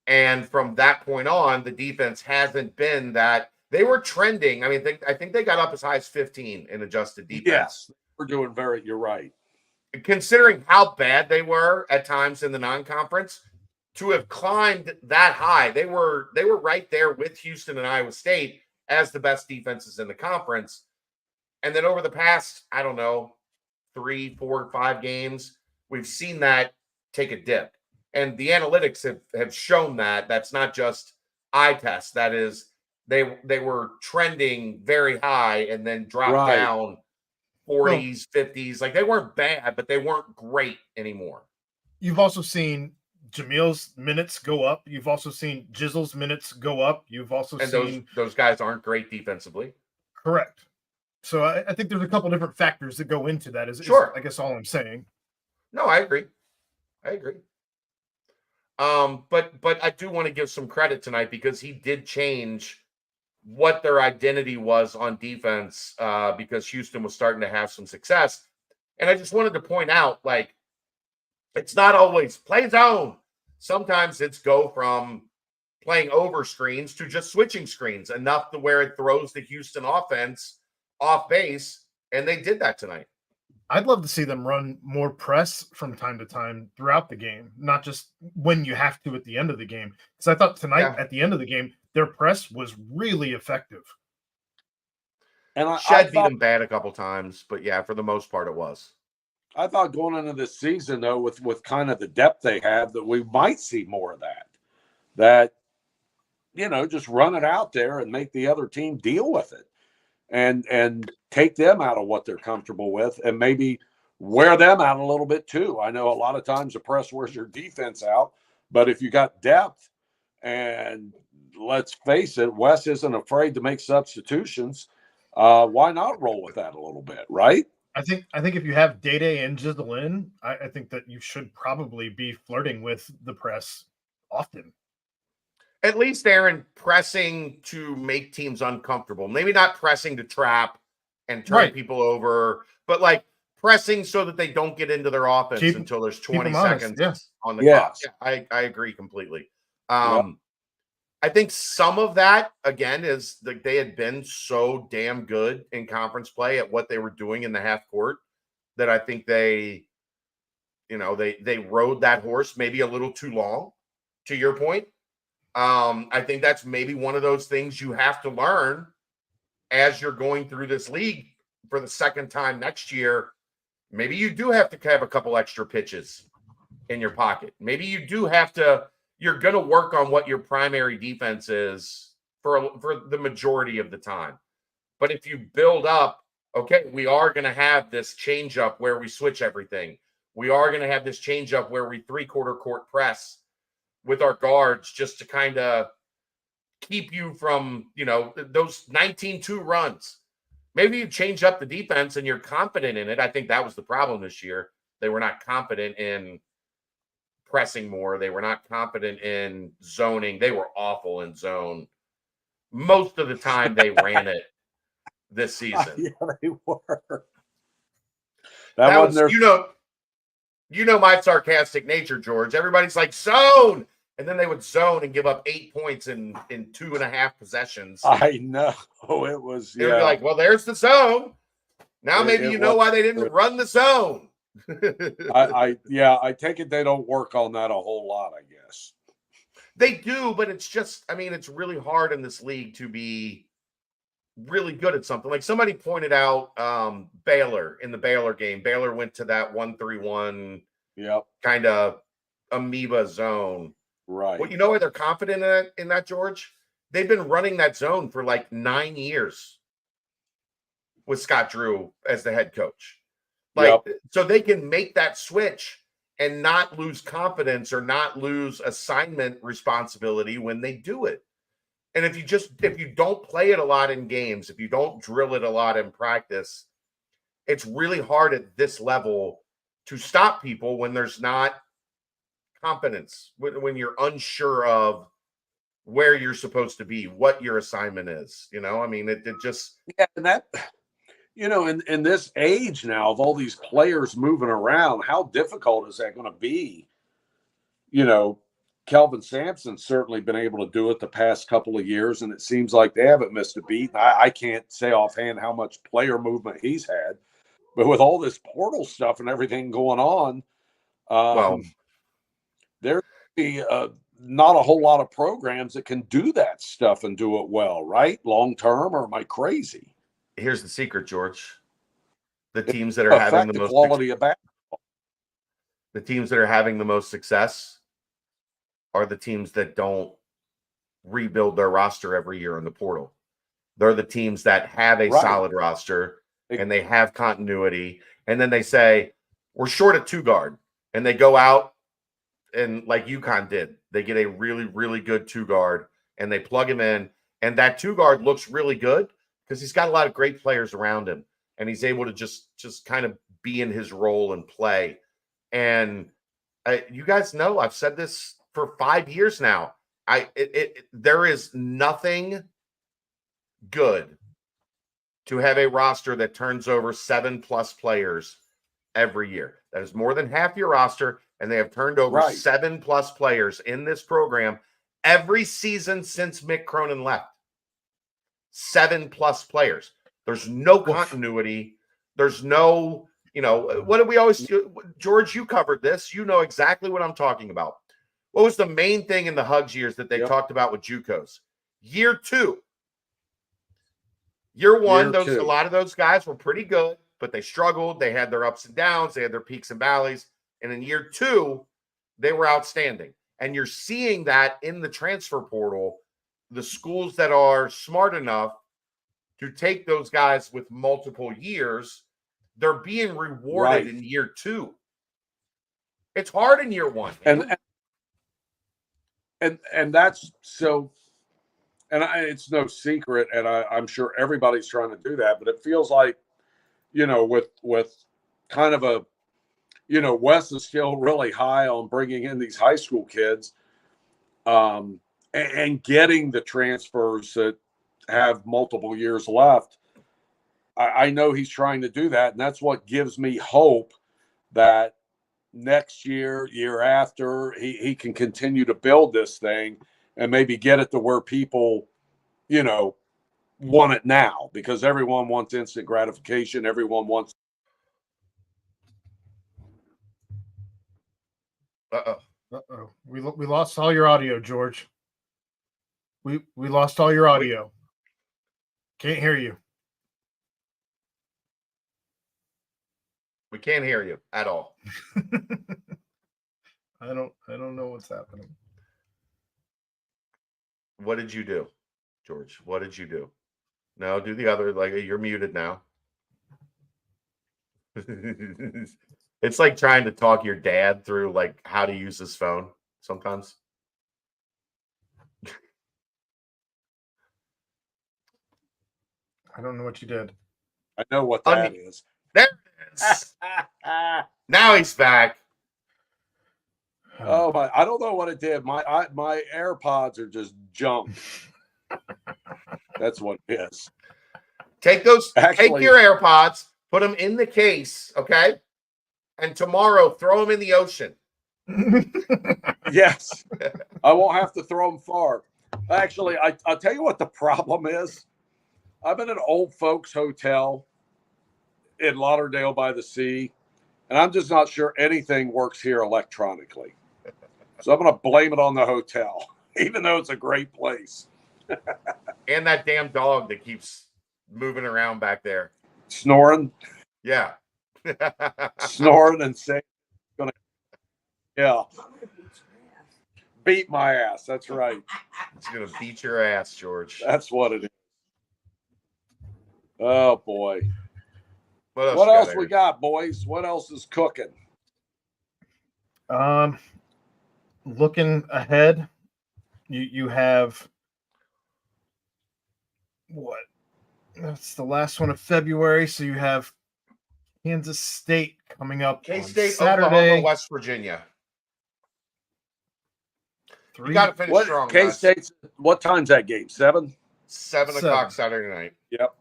And from that point on, the defense hasn't been that They were trending. I mean, I think they got up as high as 15 in adjusted defense. Yes, we're doing very. You're right. Considering how bad they were at times in the non-conference, to have climbed that high, they were right there with Houston and Iowa State as the best defenses in the conference. And then over the past, I don't know, 3, 4, 5 games, we've seen that take a dip. And the analytics have shown that. That's not just eye test. That is, they were trending very high and then dropped down 40s, 50s. Like, they weren't bad, but they weren't great anymore. You've also seen Jamil's minutes go up. You've also seen Jizzle's minutes go up. You've also seen those guys aren't great defensively. Correct. So I think there's a couple different factors that go into that. Is I guess all I'm saying. No, I agree. But I do want to give some credit tonight because he did change what their identity was on defense because Houston was starting to have some success. And I just wanted to point out, like, it's not always play zone. Sometimes it's go from playing over screens to just switching screens enough to where it throws the Houston offense off base. And they did that tonight. I'd love to see them run more press from time to time throughout the game, not just when you have to at the end of the game. Because I thought tonight at the end of the game, their press was really effective. And Chad beat them bad a couple times, but yeah, for the most part, it was. I thought going into this season, though, with kind of the depth they have, that we might see more of that. That, just run it out there and make the other team deal with it. And take them out of what they're comfortable with and maybe wear them out a little bit too. I know a lot of times the press wears your defense out, but if you got depth, and let's face it, Wes isn't afraid to make substitutions, why not roll with that a little bit, right? I think if you have Day and Jizzle in, I think that you should probably be flirting with the press often. At least, Aaron, pressing to make teams uncomfortable. Maybe not pressing to trap and turn people over, but like pressing so that they don't get into their offense until there's 20 seconds on the clock. Yeah, I agree completely. I think some of that, again, is that they had been so damn good in conference play at what they were doing in the half court that I think they rode that horse maybe a little too long, to your point. I think that's maybe one of those things you have to learn as you're going through this league for the second time next year. Maybe you do have to have a couple extra pitches in your pocket. Maybe you do have to, you're going to work on what your primary defense is for the majority of the time. But if you build up, okay, we are going to have this change up where we switch everything. We are going to have this change up where we 3/4 court press with our guards just to kind of keep you from, those 19-2 runs. Maybe you change up the defense and you're confident in it. I think that was the problem this year. They were not confident in pressing more. They were not confident in zoning. They were awful in zone. Most of the time they ran it this season. Yeah, they were. That was my sarcastic nature, George. Everybody's like, zone. And then they would zone and give up 8 points in 2.5 possessions. I know. It was, They would be like, well, there's the zone. Now maybe you know why they didn't run the zone. I take it they don't work on that a whole lot, I guess. They do, but it's just, it's really hard in this league to be really good at something. Like somebody pointed out Baylor in the Baylor game. Baylor went to that 1-3-1 kind of amoeba zone. Right. Well, you know why they're confident in that, George? They've been running that zone for like 9 years with Scott Drew as the head coach. So they can make that switch and not lose confidence or not lose assignment responsibility when they do it. And if you don't play it a lot in games, if you don't drill it a lot in practice, it's really hard at this level to stop people when there's not confidence, when you're unsure of where you're supposed to be, what your assignment is. It just and that in this age now of all these players moving around, how difficult is that going to be Kelvin Sampson's certainly been able to do it the past couple of years, and it seems like they haven't missed a beat. I can't say offhand how much player movement he's had, but with all this portal stuff and everything going on, Well, there's not a whole lot of programs that can do that stuff and do it well, right? Long term, or am I crazy? here's the secret, George. The teams that are having the most quality of basketball. the teams that are having the most success are the teams that don't rebuild their roster every year in the portal. They're the teams that have a Right. solid roster and they have continuity. And then they say, we're short at 2 guard. And they go out and like UConn did, they get a really, really good 2 guard and they plug him in. And that 2 guard looks really good because he's got a lot of great players around him. And he's able to just kind of be in his role and play. And you guys know, I've said this for 5 years now. There is nothing good to have a roster that turns over 7+ players every year. That is more than half your roster, and they have turned over 7+ players in this program every season since Mick Cronin left. 7+ players. There's no continuity. There's no, what do we always do? George, you covered this. You know exactly what I'm talking about. What was the main thing in the Hugs years that they talked about with JUCOs? Year 2. Year 1, a lot of those guys were pretty good, but they struggled. They had their ups and downs. They had their peaks and valleys. And in year 2, they were outstanding. And you're seeing that in the transfer portal, the schools that are smart enough to take those guys with multiple years, they're being rewarded in year 2. It's hard in year 1. And that's so, and it's no secret, and I'm sure everybody's trying to do that, but it feels like, with kind of a, Wes is still really high on bringing in these high school kids, and getting the transfers that have multiple years left. I know he's trying to do that, and that's what gives me hope that next year, year after, he can continue to build this thing and maybe get it to where people, want it now, because everyone wants instant gratification. Everyone wants. We lost all your audio, George. We lost all your audio. Can't hear you. We can't hear you at all. I don't know what's happening. What did you do, George? What did you do? No, do the other. Like, you're muted now. It's like trying to talk your dad through like how to use his phone sometimes. I don't know what you did. I know what that is. There it is. Now he's back. Oh my! I don't know what it did. My AirPods are just junk. That's what it is. Take your AirPods, put them in the case, okay? And tomorrow, throw them in the ocean. Yes, I won't have to throw them far. Actually, I'll tell you what the problem is. I'm in an old folks hotel in Lauderdale by the Sea, and I'm just not sure anything works here electronically. So I'm going to blame it on the hotel, even though it's a great place. And that damn dog that keeps moving around back there. Snoring? Yeah. Snoring and saying, yeah. Beat my ass. That's right. It's going to beat your ass, George. That's what it is. Oh, boy. What else we got, boys? What else is cooking? Looking ahead, you have what? That's the last one of February, so you have Kansas State coming up. K-State, Saturday, Oklahoma, West Virginia. You got to finish strong. K-State's, what time's that game? 7? 7 o'clock Saturday night. Yep.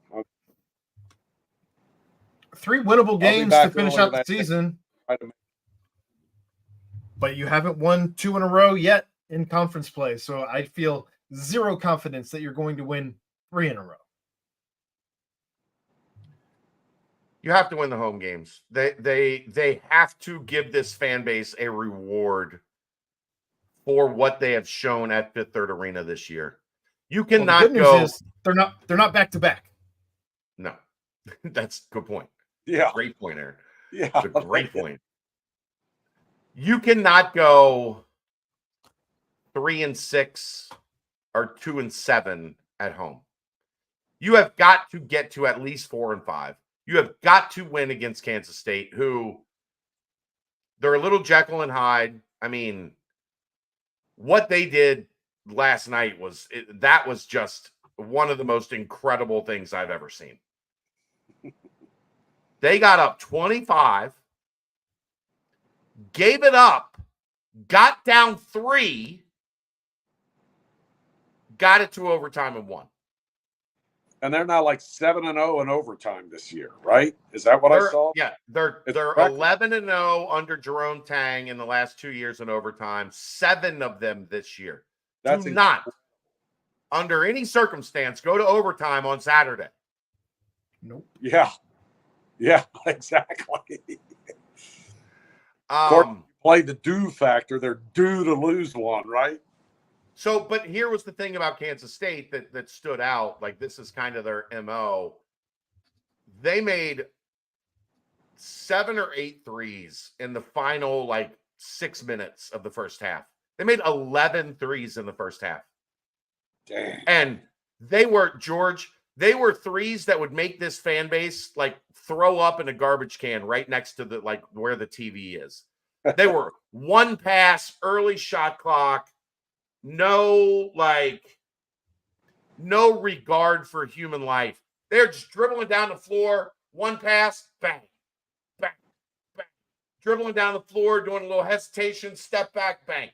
3 winnable games to finish out the season. Day. But you haven't won 2 in a row yet in conference play. So I feel zero confidence that you're going to win 3 in a row. You have to win the home games. They have to give this fan base a reward for what they have shown at Fifth Third Arena this year. You Well, cannot the good news go. is they're not back to back. No, that's a good point. Yeah. Great point, Aaron. Yeah. It's a great point. You cannot go 3-6 or 2-7 at home. You have got to get to at least 4-5. You have got to win against Kansas State, who they're a little Jekyll and Hyde. I mean, what they did last night was just one of the most incredible things I've ever seen. They got up 25, gave it up, got down 3, got it to overtime and won. And they're now like 7-0 in overtime this year, right? Is that what I saw? Yeah, they're It's 11-0 under Jerome Tang in the last 2 years in overtime. 7 of them this year. That's Do not, under any circumstance, go to overtime on Saturday. Nope. Yeah. Yeah, exactly. Play the do factor. They're due to lose one, right? So, but here was the thing about Kansas State that stood out. Like, this is kind of their MO. They made 7 or 8 threes in the final, 6 minutes of the first half. They made 11 threes in the first half. Dang. And they were threes that would make this fan base, throw up in a garbage can right next to the, where the TV is. They were one pass, early shot clock. No regard for human life. They're just dribbling down the floor, one pass, bang, bang, bang. Dribbling down the floor, doing a little hesitation, step back, bang.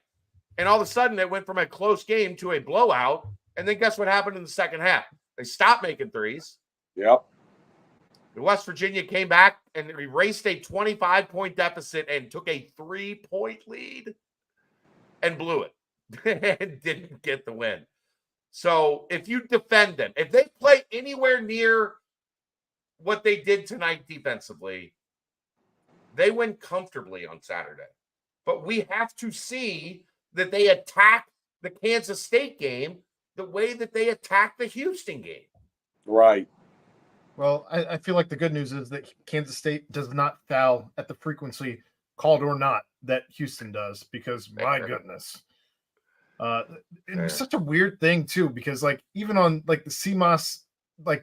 And all of a sudden, it went from a close game to a blowout. And then guess what happened in the second half? They stopped making threes. Yep. West Virginia came back and erased a 25-point deficit and took a 3-point lead and blew it. And didn't get the win. So if you defend them, if they play anywhere near what they did tonight defensively, they win comfortably on Saturday. But we have to see that they attack the Kansas State game the way that they attacked the Houston game. Right. Well, I feel like the good news is that Kansas State does not foul at the frequency, called or not, that Houston does, because my goodness. It's such a weird thing too, because even on the CMOS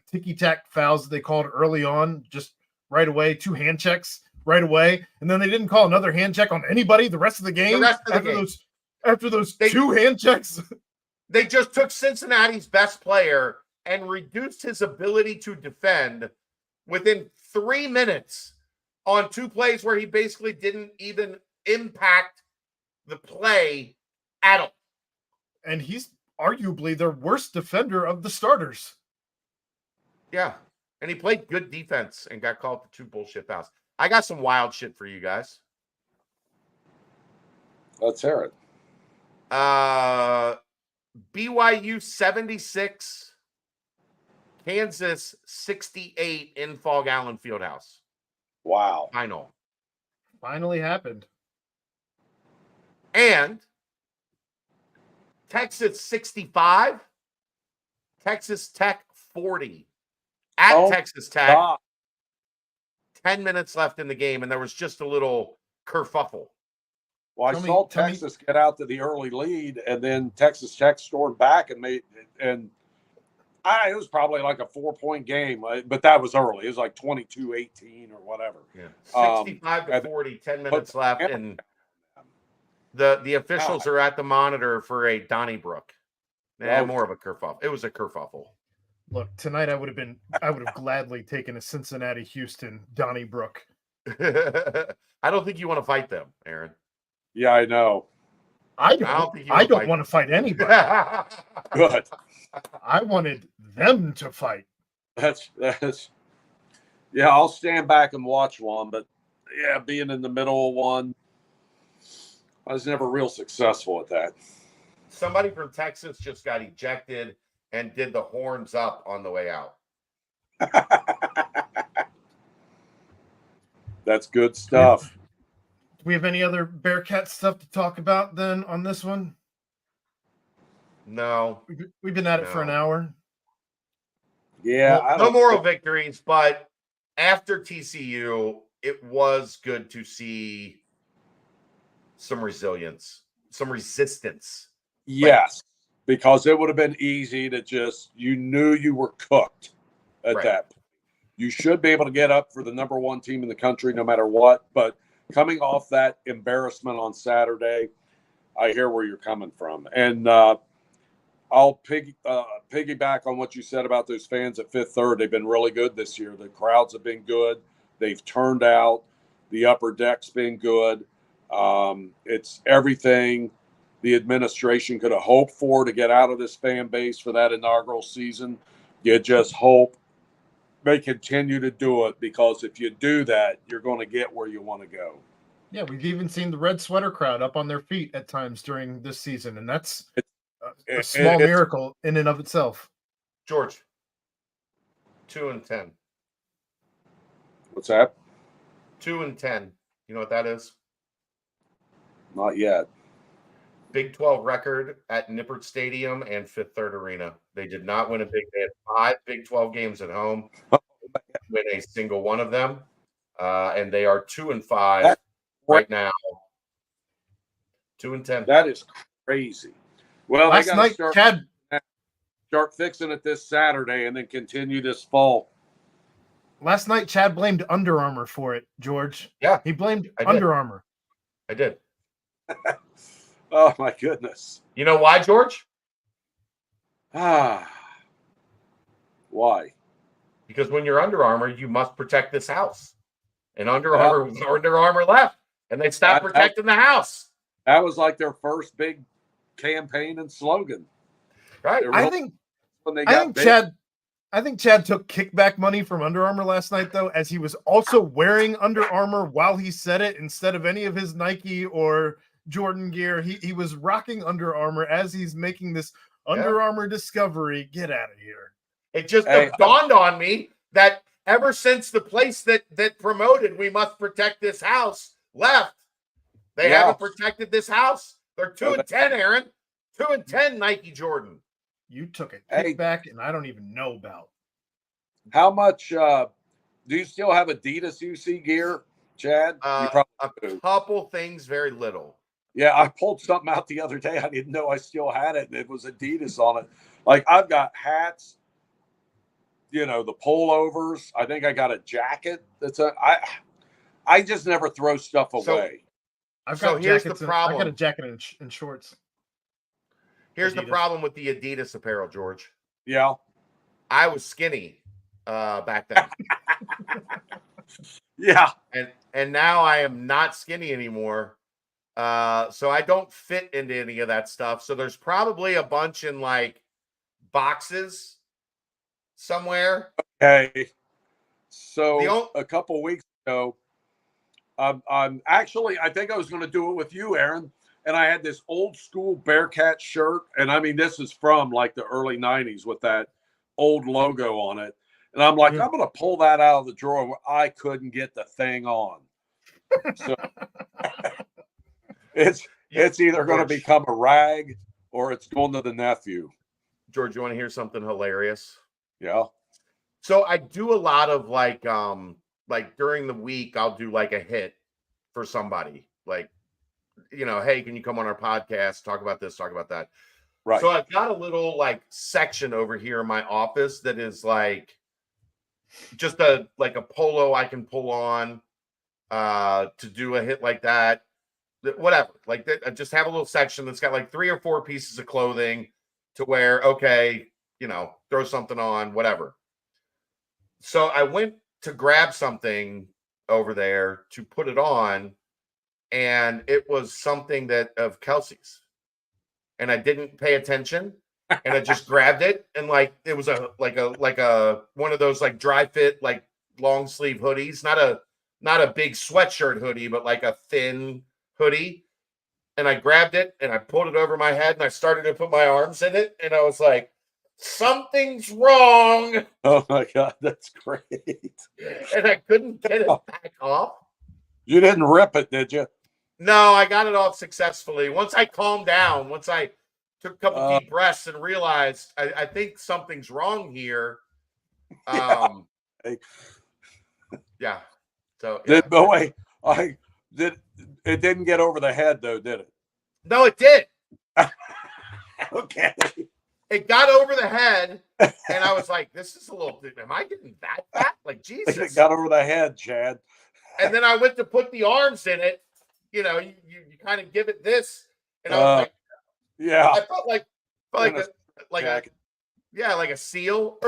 ticky-tack fouls that they called early on, just right away, 2 hand checks right away, and then they didn't call another hand check on anybody the rest of the game. After those 2 hand checks. They just took Cincinnati's best player and reduced his ability to defend within 3 minutes on 2 plays where he basically didn't even impact the play at all. And he's arguably their worst defender of the starters. Yeah. And he played good defense and got called for 2 bullshit fouls. I got some wild shit for you guys. Let's hear it. BYU 76, Kansas 68 in Fog Allen Fieldhouse. Wow. Final. Finally happened. And Texas 65, Texas Tech 40 at Texas Tech. God. 10 minutes left in the game, and there was just a little kerfuffle. Well, I saw Texas get out to the early lead, and then Texas Tech scored back and it was probably like a 4-point game, but that was early. It was like 22-18 or whatever. Yeah, 65-40, 10 minutes left, and the officials are at the monitor for a Donnybrook. More of a kerfuffle. It was a kerfuffle. Look, tonight I would have gladly taken a Cincinnati Houston Donnybrook. I don't think you want to fight them, Aaron. Yeah, I know. I don't want to fight anybody. Good. I wanted them to fight. That's yeah, I'll stand back and watch one, but being in the middle of one, I was never real successful at that. Somebody from Texas just got ejected and did the horns up on the way out. That's good stuff. Do we have any other Bearcat stuff to talk about then on this one? No. We've been at it for an hour. Yeah, Well, no moral victories, but after TCU, it was good to see some resilience, some resistance. Yes, because it would have been easy to just, you knew you were cooked at Right. that point. You should be able to get up for the number one team in the country no matter what. But coming off that embarrassment on Saturday, I hear where you're coming from. And I'll piggyback on what you said about those fans at Fifth Third. They've been really good this year. The crowds have been good. They've turned out. The upper deck's been good. It's everything the administration could have hoped for to get out of this fan base for that inaugural season. You just hope they continue to do it, because if you do that, you're going to get where you want to go. Yeah, we've even seen the red sweater crowd up on their feet at times during this season, and that's a small miracle in and of itself. George, 2-10. What's that? 2-10. You know what that is? Not yet. Big 12 record at Nippert Stadium and Fifth Third Arena. They did not win they had 5 Big 12 games at home. Win a single one of them. And they are 2-5 right now. 2-10. That is crazy. Well, last they night, start fixing it this Saturday and then continue this fall. Last night, Chad blamed Under Armour for it, George. Yeah. He blamed I did. Under Armour. I did. Oh, my goodness. You know why, George? Why? Because when you're Under Armour, you must protect this house. And Under Armour left, and they stopped protecting the house. That was like their first big campaign and slogan. Right. I think Chad took kickback money from Under Armour last night, though, as he was also wearing Under Armour while he said it instead of any of his Nike or Jordan gear. He was rocking Under Armour as he's making this Under Armour discovery. Get out of here. It just dawned on me that ever since the place that promoted "we must protect this house" left, they haven't protected this house. They're 2-10, Aaron. 2-10, Nike Jordan. You took a kickback, and I don't even know about. How much do you still have Adidas UC gear, Chad? You probably do. Couple things, very little. Yeah, I pulled something out the other day. I didn't know I still had it, and it was Adidas on it. Like, I've got hats, the pullovers. I think I got a jacket. I just never throw stuff away. Here's the problem. I got a jacket and shorts. Here's Adidas. the problem with the Adidas apparel, George. Yeah. I was skinny back then. Yeah. And now I am not skinny anymore. So I don't fit into any of that stuff. So there's probably a bunch in like boxes somewhere. Okay. So a couple weeks ago, I think I was going to do it with you, Aaron. And I had this old school Bearcat shirt. And I mean, this is from like the early 90s with that old logo on it. And I'm like, I'm going to pull that out of the drawer where I couldn't get the thing on. So it's either going to become a rag or it's going to the nephew. George, you want to hear something hilarious? Yeah. So I do a lot of like during the week, I'll do like a hit for somebody. Like, hey, can you come on our podcast, talk about this, talk about that? Right. So I've got a little like section over here in my office that is like just a polo I can pull on to do a hit like that. Whatever. Like that, I just have a little section that's got like 3 or 4 pieces of clothing to wear. Okay, throw something on, whatever. So I went to grab something over there to put it on, and it was something of Kelsey's, and I didn't pay attention, and I just grabbed it, and like it was a one of those like dry fit like long sleeve hoodies, not a big sweatshirt hoodie, but like a thin hoodie. and I grabbed it and I pulled it over my head and I started to put my arms in it. And I was like, something's wrong. Oh my God, that's great. And I couldn't get it back off. You didn't rip it, did you? No, I got it off successfully. Once I calmed down, once I took a couple deep breaths and realized I think something's wrong here. Yeah. So yeah. It didn't get over the head though, did it? No, it did. Okay. It got over the head, and I was like, "This is a little. Am I getting that fat? Like Jesus!" It got over the head, Chad. And then I went to put the arms in it. You know, you kind of give it this, and I was like, "Yeah." I felt like a seal.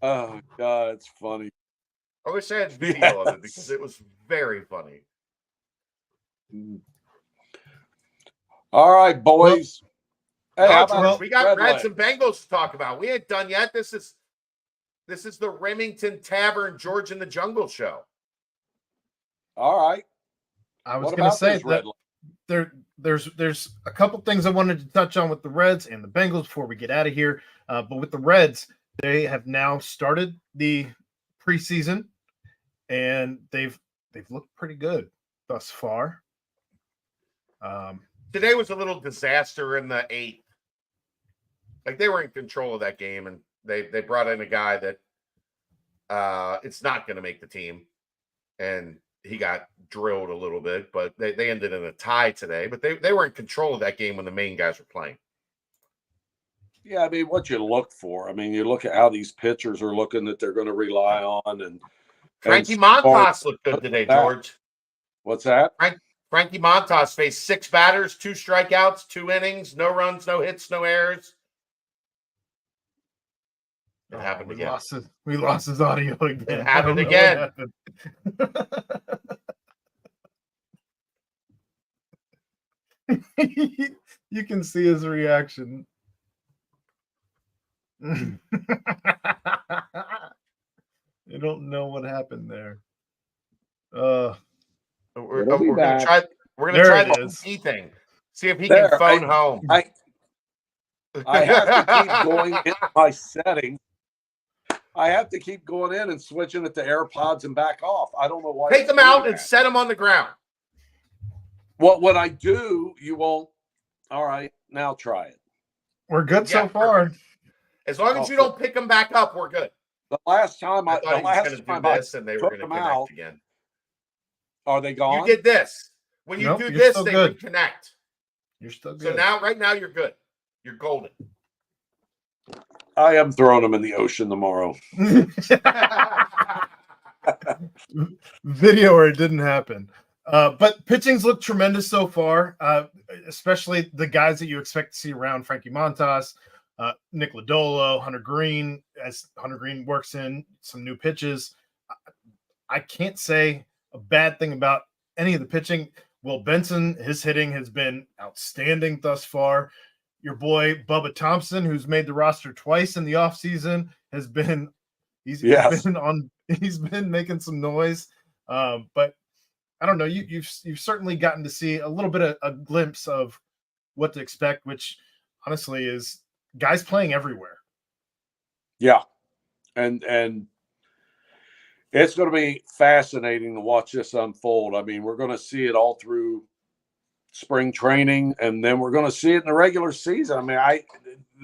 Oh God, it's funny. I wish I had video of it because it was very funny. All right, boys. Hey, how about we got Reds and Bengals to talk about. We ain't done yet. This is the Remington Tavern George in the Jungle show. All right. I was going to say that there's a couple things I wanted to touch on with the Reds and the Bengals before we get out of here. But with the Reds, they have now started the preseason, and they've looked pretty good thus far. Today was a little disaster in the 8th. Like they were in control of that game, and they brought in a guy that it's not going to make the team, and he got drilled a little bit. But they ended in a tie today. But they were in control of that game when the main guys were playing. Yeah, I mean, what you look for. I mean, you look at how these pitchers are looking that they're going to rely on, and Frankie Montas looked good today, George. What's that? Frankie Montas faced 6 batters, 2 strikeouts, 2 innings, no runs, no hits, no errors. It happened again. We lost his audio again. It happened again. You can see his reaction. I don't know what happened there. We're gonna try the key thing. See if he can phone home. I have to keep going into my settings. I have to keep going in and switching it to AirPods and back off. I don't know why. Take them out and set them on the ground. Well, when I do, you won't. All right, now try it. We're good so far. Perfect. As long as you don't pick them back up, we're good. The last time I thought he was going to do this, and they were going to connect again. Are they gone? You did this. When you do this, they reconnect. You're still good. So right now, you're good. You're golden. I am throwing them in the ocean tomorrow. Video or it didn't happen. But pitching's looked tremendous so far, especially the guys that you expect to see around Frankie Montas, Nick Lodolo, Hunter Green, as Hunter Green works in some new pitches. I can't say a bad thing about any of the pitching. Will Benson, his hitting has been outstanding thus far. Your boy Bubba Thompson, who's made the roster twice in the offseason, has been he's been making some noise. But I don't know. You've certainly gotten to see a little bit of a glimpse of what to expect, which honestly is guys playing everywhere. Yeah, and it's going to be fascinating to watch this unfold. I mean, we're going to see it all through spring training, and then we're going to see it in the regular season. I mean,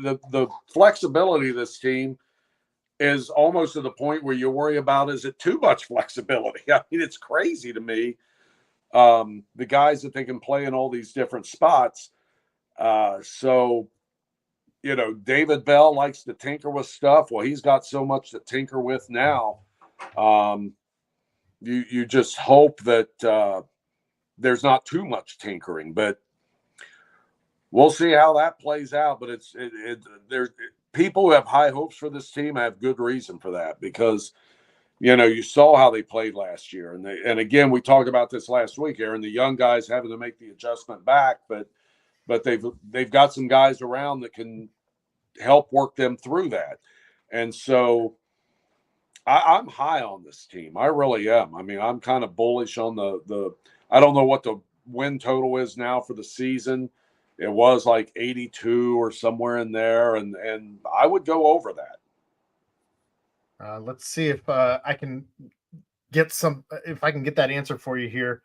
the flexibility of this team is almost to the point where you worry about, is it too much flexibility? I mean, it's crazy to me. The guys that they can play in all these different spots. So, you know, David Bell likes to tinker with stuff. Well, he's got so much to tinker with now. You just hope that there's not too much tinkering, but we'll see how that plays out. But there's people who have high hopes for this team have good reason for that, because, you know, you saw how they played last year. And again, we talked about this last week, Aaron, the young guys having to make the adjustment back, but they've got some guys around that can help work them through that. And so I'm high on this team. I really am. I mean, I'm kind of bullish on the I don't know what the win total is now for the season. It was like 82 or somewhere in there, and I would go over that. Let's see if I can get that answer for you here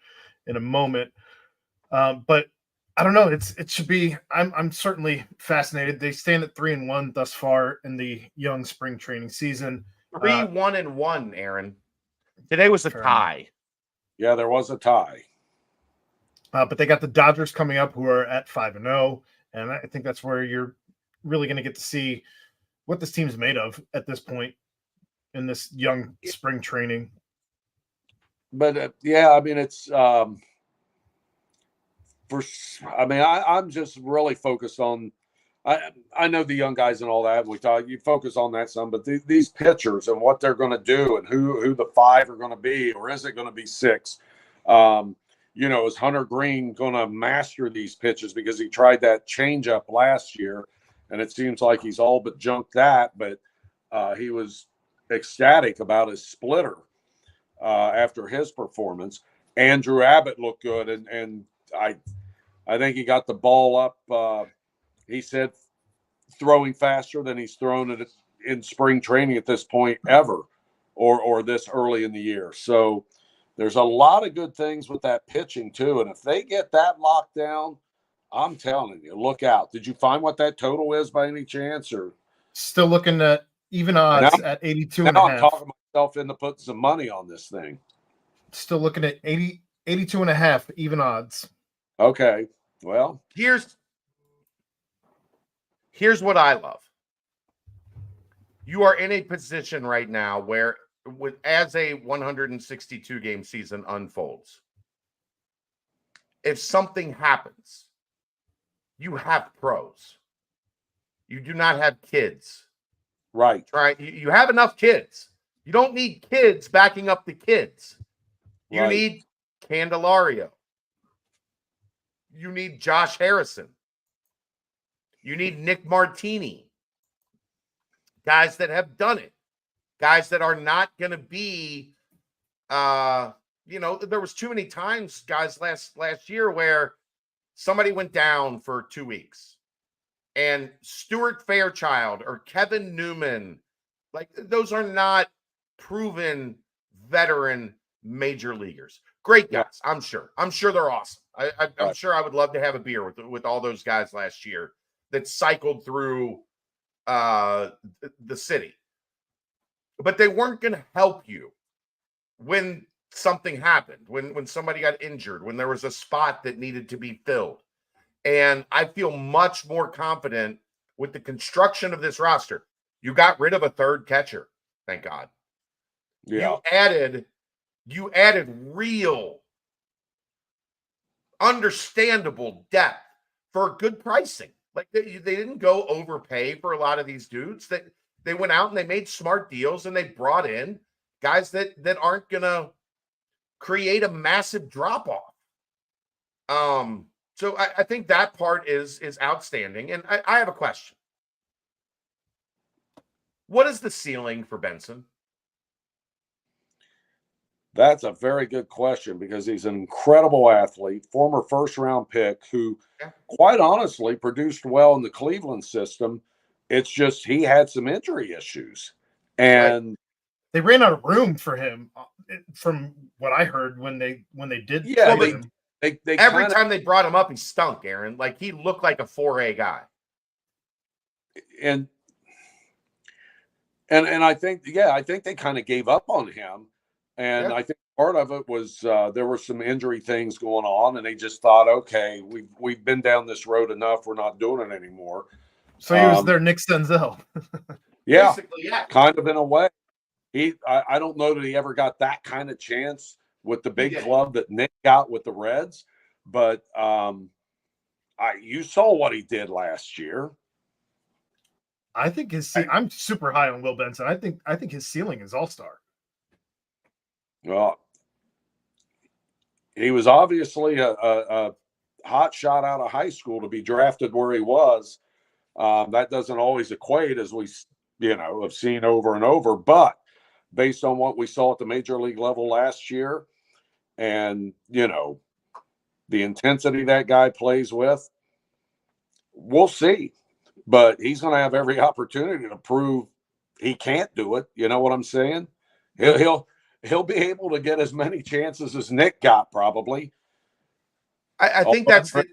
in a moment. But I don't know. It should be. I'm certainly fascinated. They stand at 3-1 thus far in the young spring training season. 3-1-1, Aaron. Today was a tie. Yeah, there was a tie. But they got the Dodgers coming up, who are at 5-0, and I think that's where you're really going to get to see what this team's made of at this point in this young spring training. But yeah, I mean, it's I'm just really focused on. I know the young guys and all that. You focus on that some, but these pitchers and what they're going to do and who the 5 are going to be, or is it going to be 6? Is Hunter Green going to master these pitches, because he tried that changeup last year, and it seems like he's all but junked that. But he was ecstatic about his splitter after his performance. Andrew Abbott looked good, and I think he got the ball up. He said throwing faster than he's thrown it in spring training at this point ever, or this early in the year. So there's a lot of good things with that pitching too. And if they get that locked down, I'm telling you, look out. Did you find what that total is by any chance? Or still looking at even odds at 82 and a half. I'm talking myself into putting some money on this thing. Still looking at 82 and a half even odds. Okay. Well, Here's what I love. You are in a position right now where, as a 162 game season unfolds, if something happens, you have pros. You do not have kids. right. Right? You have enough kids. You don't need kids backing up the kids. You Right. need Candelario. You need Josh Harrison. You need Nick Martini. Guys that have done it. Guys that are not going to be, there was too many times, guys, last year where somebody went down for 2 weeks. And Stuart Fairchild or Kevin Newman, like, those are not proven veteran major leaguers. Great guys, I'm sure. I'm sure they're awesome. I'm sure I would love to have a beer with all those guys last year that cycled through the city. But they weren't going to help you when something happened, when somebody got injured, when there was a spot that needed to be filled. And I feel much more confident with the construction of this roster. You got rid of a third catcher, thank God. Yeah. You added real, understandable depth for good pricing. Like, they didn't go overpay for a lot of these dudes. They went out and they made smart deals, and they brought in guys that aren't gonna create a massive drop off. So I think that part is outstanding. And I have a question. What is the ceiling for Benson? That's a very good question, because he's an incredible athlete, former first-round pick who, quite honestly, produced well in the Cleveland system. It's just he had some injury issues. And they ran out of room for him, from what I heard when they did. Yeah, they every time they brought him up, he stunk, Aaron. Like, he looked like a 4A guy. And I think they kind of gave up on him. And I think part of it was there were some injury things going on, and they just thought, okay, we've been down this road enough. We're not doing it anymore. So he was their Nick Senzel. Yeah, basically, yeah, kind of in a way. I don't know that he ever got that kind of chance with the big club that Nick got with the Reds, but you saw what he did last year. I think I'm super high on Will Benson. I think his ceiling is all-star. Well, he was obviously a hot shot out of high school to be drafted where he was. That doesn't always equate, as we have seen over and over. But based on what we saw at the major league level last year, and the intensity that guy plays with, we'll see. But he's going to have every opportunity to prove he can't do it. You know what I'm saying? He'll be able to get as many chances as Nick got, probably. I think that's the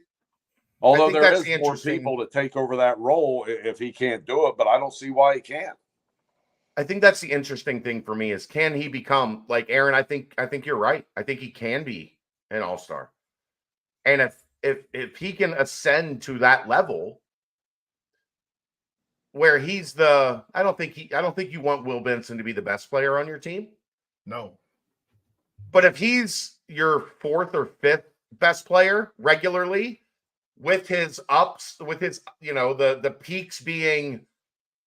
Although think there that's is the more interesting- people to take over that role if he can't do it, but I don't see why he can't. I think that's the interesting thing for me is, can he become like Aaron? I think you're right. I think he can be an all-star. And if he can ascend to that level where he's I don't think you want Will Benson to be the best player on your team. No. But if he's your fourth or fifth best player regularly, with his ups, with his, the peaks being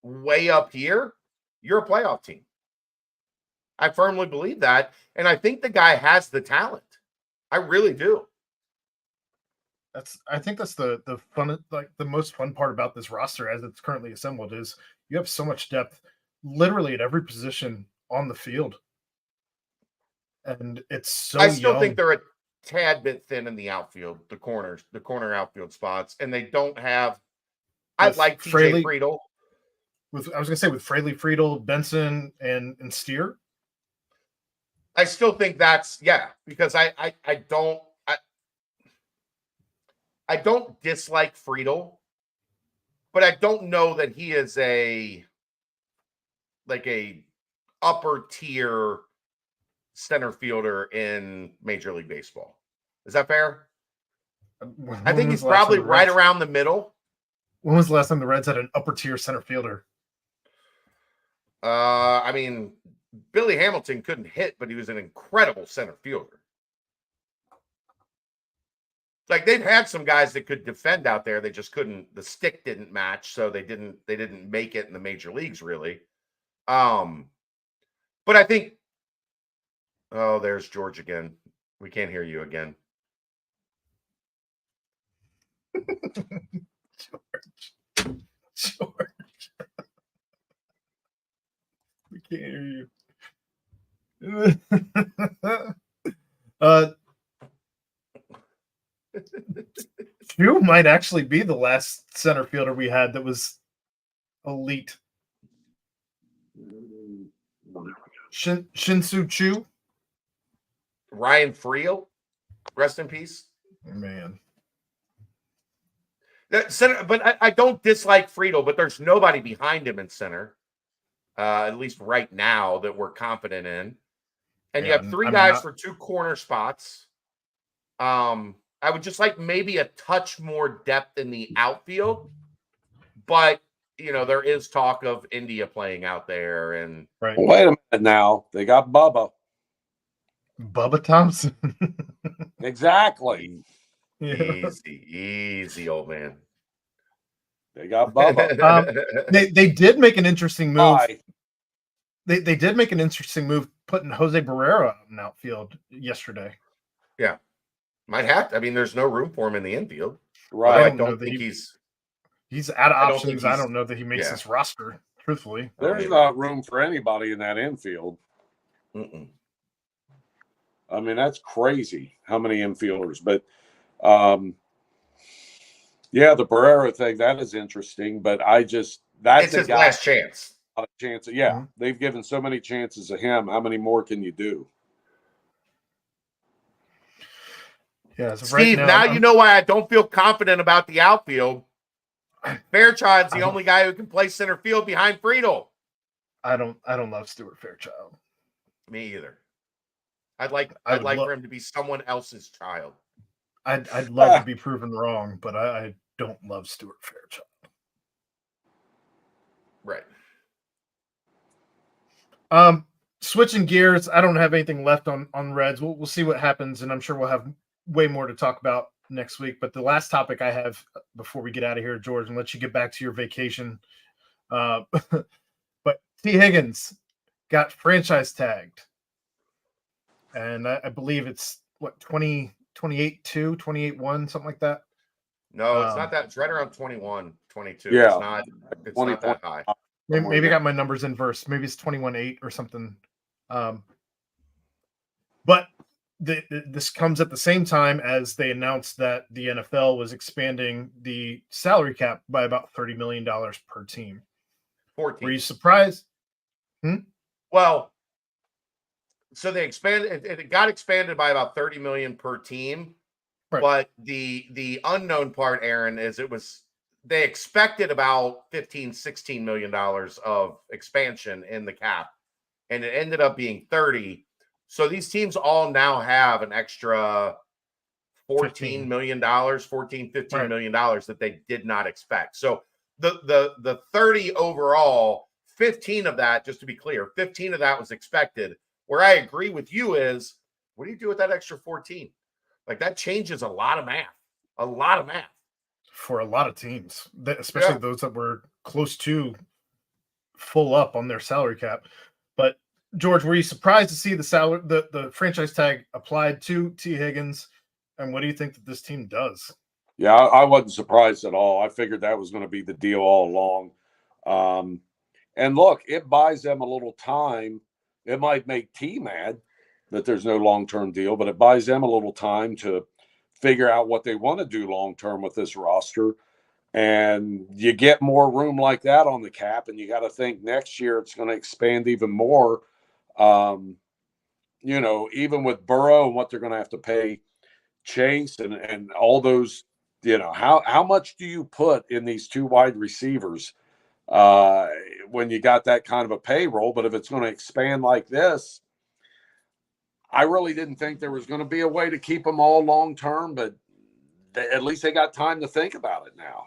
way up here, you're a playoff team. I firmly believe that. And I think the guy has the talent. I really do. I think that's the fun, like the most fun part about this roster as it's currently assembled is you have so much depth literally at every position on the field. And it's so I still young. think they're a tad bit thin in the outfield, the corner outfield spots, and they don't have. I like TJ Friedel. I was gonna say with Fraley, Friedel, Benson, and Steer. I still think that's because I don't dislike Friedel, but I don't know that he is a upper tier center fielder in Major League Baseball. Is that fair? I think he's probably right around the middle. When was the last time the Reds had an upper tier center fielder? I mean, Billy Hamilton couldn't hit, but he was an incredible center fielder. Like, they've had some guys that could defend out there. They just couldn't. The stick didn't match, so they didn't make it in the major leagues, really. But I think. Oh, there's George again. We can't hear you again. George. We can't hear you. Chu might actually be the last center fielder we had that was elite. Shin-Soo Choo. Ryan Friel, rest in peace. Man. Center, but I don't dislike Friedel, but there's nobody behind him in center, at least right now, that we're confident in. And you have three guys for two corner spots. I would just like maybe a touch more depth in the outfield, but there is talk of India playing out there. And right. Wait a minute now, they got Bubba Thompson. Exactly. Yeah. Easy, old man. They got Bubba. They did make an interesting move. They did make an interesting move putting Jose Barrera out in outfield yesterday. Yeah. Might have to. I mean, there's no room for him in the infield. Right. I don't think he's out of options. I don't know that he makes this roster, truthfully. There's not room for anybody in that infield. Mm-mm. I mean, that's crazy how many infielders. But, the Barrera thing, that is interesting. But that's it's his last chance. A chance. Yeah, they've given so many chances to him. How many more can you do? Yeah, so Steve, now you know why I don't feel confident about the outfield. Fairchild's the only guy who can play center field behind Friedel. I don't love Stuart Fairchild. Me either. I'd like for him to be someone else's child. I'd love to be proven wrong, but I don't love Stuart Fairchild. Right. Switching gears, I don't have anything left on Reds. We'll see what happens, and I'm sure we'll have way more to talk about next week. But the last topic I have before we get out of here, George, and let you get back to your vacation. But T. Higgins got franchise tagged. And I believe it's 28-2, 28-1, something like that. No, it's not that. It's right around 21, 22. Yeah. It's not that high. Maybe I got my numbers inverse. Maybe it's 21-8 or something. But this comes at the same time as they announced that the NFL was expanding the salary cap by about $30 million per team. 14. Were you surprised? Well, so they expanded. It got expanded by about 30 million per team. Right. But the unknown part, Aaron, is they expected about 15-16 million dollars of expansion in the cap, and it ended up being 30. So these teams all now have an extra $14 million, 14, 15 Right. million dollars that they did not expect. So the 30 overall, 15 of that, just to be clear, 15 of that was expected. Where I agree with you is, what do you do with that extra 14? Like, that changes a lot of math. For a lot of teams, especially those that were close to full up on their salary cap. But George, were you surprised to see the franchise tag applied to T. Higgins? And what do you think that this team does? Yeah, I wasn't surprised at all. I figured that was going to be the deal all along. And look, it buys them a little time. It might make T mad that there's no long-term deal, but it buys them a little time to figure out what they want to do long-term with this roster. And you get more room like that on the cap, and you got to think next year it's going to expand even more. Even with Burrow and what they're going to have to pay Chase and all those, how much do you put in these two wide receivers when you got that kind of a payroll? But if it's going to expand like this, I really didn't think there was going to be a way to keep them all long term, but at least they got time to think about it now.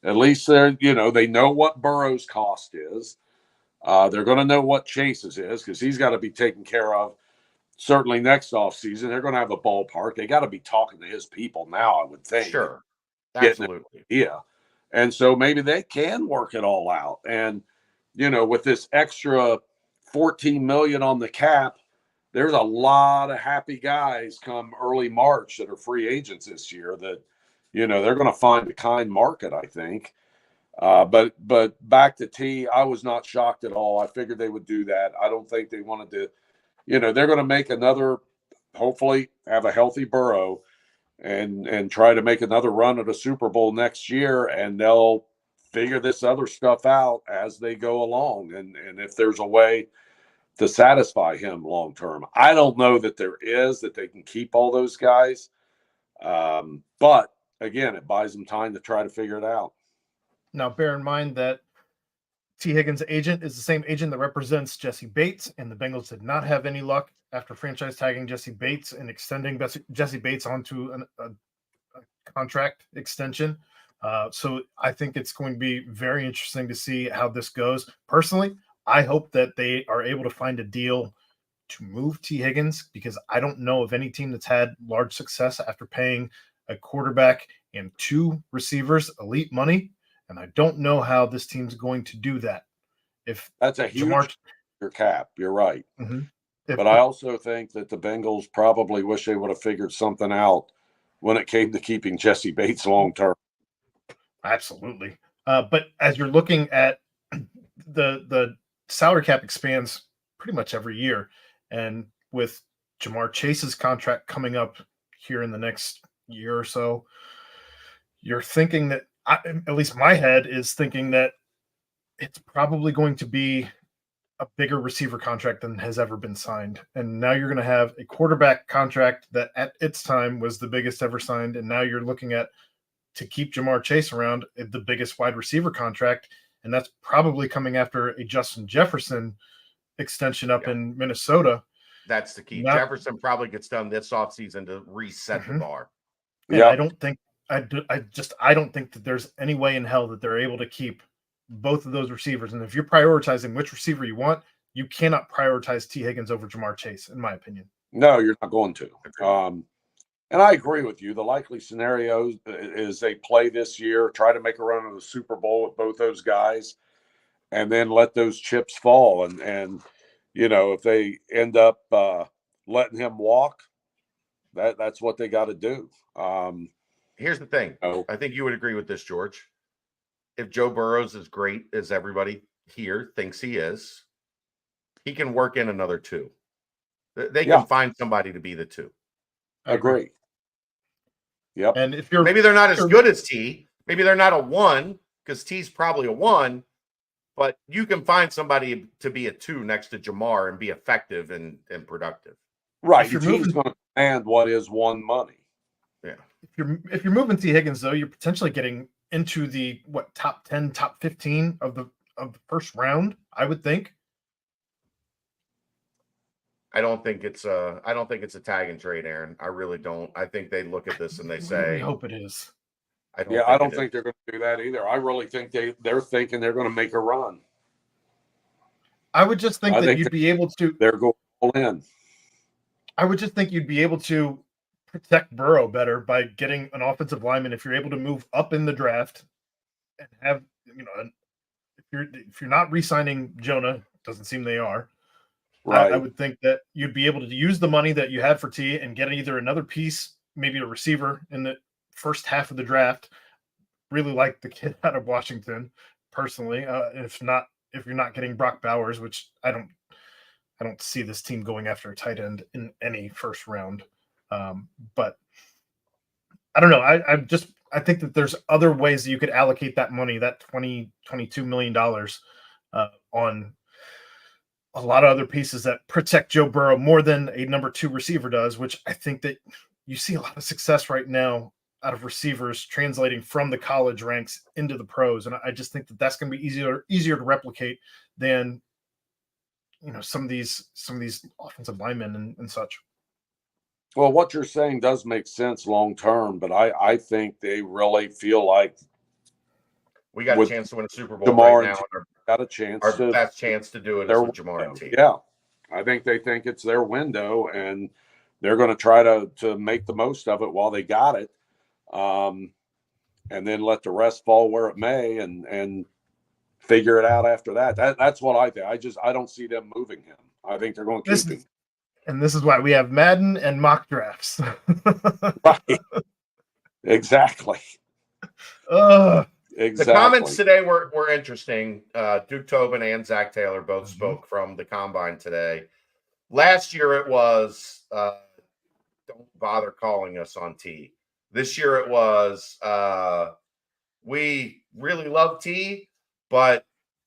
At least they know what Burrow's cost is. They're going to know what Chase's is, because he's got to be taken care of. Certainly next offseason, they're going to have a ballpark. They got to be talking to his people now, I would think. Sure. Absolutely. Yeah. And so maybe they can work it all out. And, with this extra 14 million on the cap, there's a lot of happy guys come early March that are free agents this year that, they're going to find a kind market, I think. But back to T, I was not shocked at all. I figured they would do that. I don't think they wanted to, they're going to make another, hopefully have a healthy Burrow and try to make another run at a Super Bowl next year, and they'll figure this other stuff out as they go along. And if there's a way to satisfy him long term, I don't know that there is, that they can keep all those guys. But again, it buys them time to try to figure it out. Now, bear in mind that T. Higgins' agent is the same agent that represents Jesse Bates, and the Bengals did not have any luck after franchise tagging Jesse Bates and extending Jesse Bates onto a contract extension. So I think it's going to be very interesting to see how this goes. Personally, I hope that they are able to find a deal to move T. Higgins, because I don't know of any team that's had large success after paying a quarterback and two receivers elite money. And I don't know how this team's going to do that. If that's a huge your cap, you're right. Mm-hmm. But I also think that the Bengals probably wish they would have figured something out when it came to keeping Jesse Bates long term. Absolutely. But as you're looking at the salary cap expands pretty much every year. And with Jamar Chase's contract coming up here in the next year or so, you're thinking that, at least my head is thinking that it's probably going to be a bigger receiver contract than has ever been signed. And now you're going to have a quarterback contract that at its time was the biggest ever signed. And now you're looking at, to keep Jamar Chase around, the biggest wide receiver contract. And that's probably coming after a Justin Jefferson extension up in Minnesota. That's the key. Jefferson probably gets done this offseason to reset the bar. Yeah, I don't think that there's any way in hell that they're able to keep both of those receivers. And if you're prioritizing which receiver you want, you cannot prioritize T. Higgins over Jamar Chase, in my opinion. No, you're not going to. And I agree with you. The likely scenario is they play this year, try to make a run of the Super Bowl with both those guys, and then let those chips fall. And if they end up letting him walk, that's what they got to do. Here's the thing. I think you would agree with this, George. If Joe Burrow's as great as everybody here thinks he is, he can work in another two. They Yeah. can find somebody to be the 2. I agree. Agree. Yep. And if you're Maybe they're not as good as T. Maybe they're not a 1 because T's probably a 1. But you can find somebody to be a 2 next to Jamar and be effective and productive. Right. If Your you're team's moving- going to command what is 1 money. Yeah. if you're moving T Higgins, though, you're potentially getting into the top 10, top 15 of the first round, I would think. I don't think it's a tag and trade, Aaron. I really don't. I think they look at this and they say, I hope it is. I don't Yeah, think I don't it think is. they're going to do that either. I really think they're thinking they're going to make a run. I would just think I that think you'd be able to. They're going all in. I would just think you'd be able to protect Burrow better by getting an offensive lineman if you're able to move up in the draft and have if you're not re-signing Jonah, doesn't seem they are. Right. I would think that you'd be able to use the money that you had for T and get either another piece, maybe a receiver in the first half of the draft. Really like the kid out of Washington, personally. If you're not getting Brock Bowers, which I don't see this team going after a tight end in any first round. But I don't know. I think that there's other ways that you could allocate that money, that $22 million on a lot of other pieces that protect Joe Burrow more than a number 2 receiver does, which I think that you see a lot of success right now out of receivers translating from the college ranks into the pros. And I just think that that's going to be easier to replicate than, some of these offensive linemen and such. Well, what you're saying does make sense long term, but I think they really feel like We got a with chance to win a Super Bowl Jamar right and now. And got a chance our to best chance to do it their is with Jamar and window. T. Yeah, I think they think it's their window, and they're going to try to make the most of it while they got it, and then let the rest fall where it may, and figure it out after that. That's what I think. I don't see them moving him. I think they're going to keep him. And this is why we have Madden and mock drafts. Right. Exactly. Exactly. The comments today were interesting. Duke Tobin and Zach Taylor both spoke from the combine today. Last year it was don't bother calling us on T. This year it was we really love T, but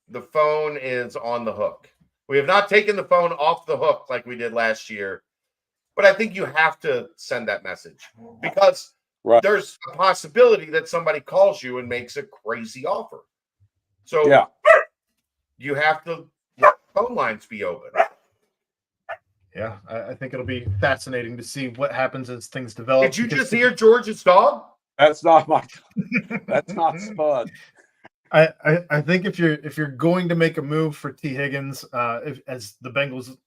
the phone is on the hook. We have not taken the phone off the hook like we did last year, but I think you have to send that message because there's a possibility that somebody calls you and makes a crazy offer. So yeah, you have to let phone lines be open. Yeah, I think it'll be fascinating to see what happens as things develop. Did you just hear George's dog? that's not Spud. I think if you're going to make a move for T Higgins, as the Bengals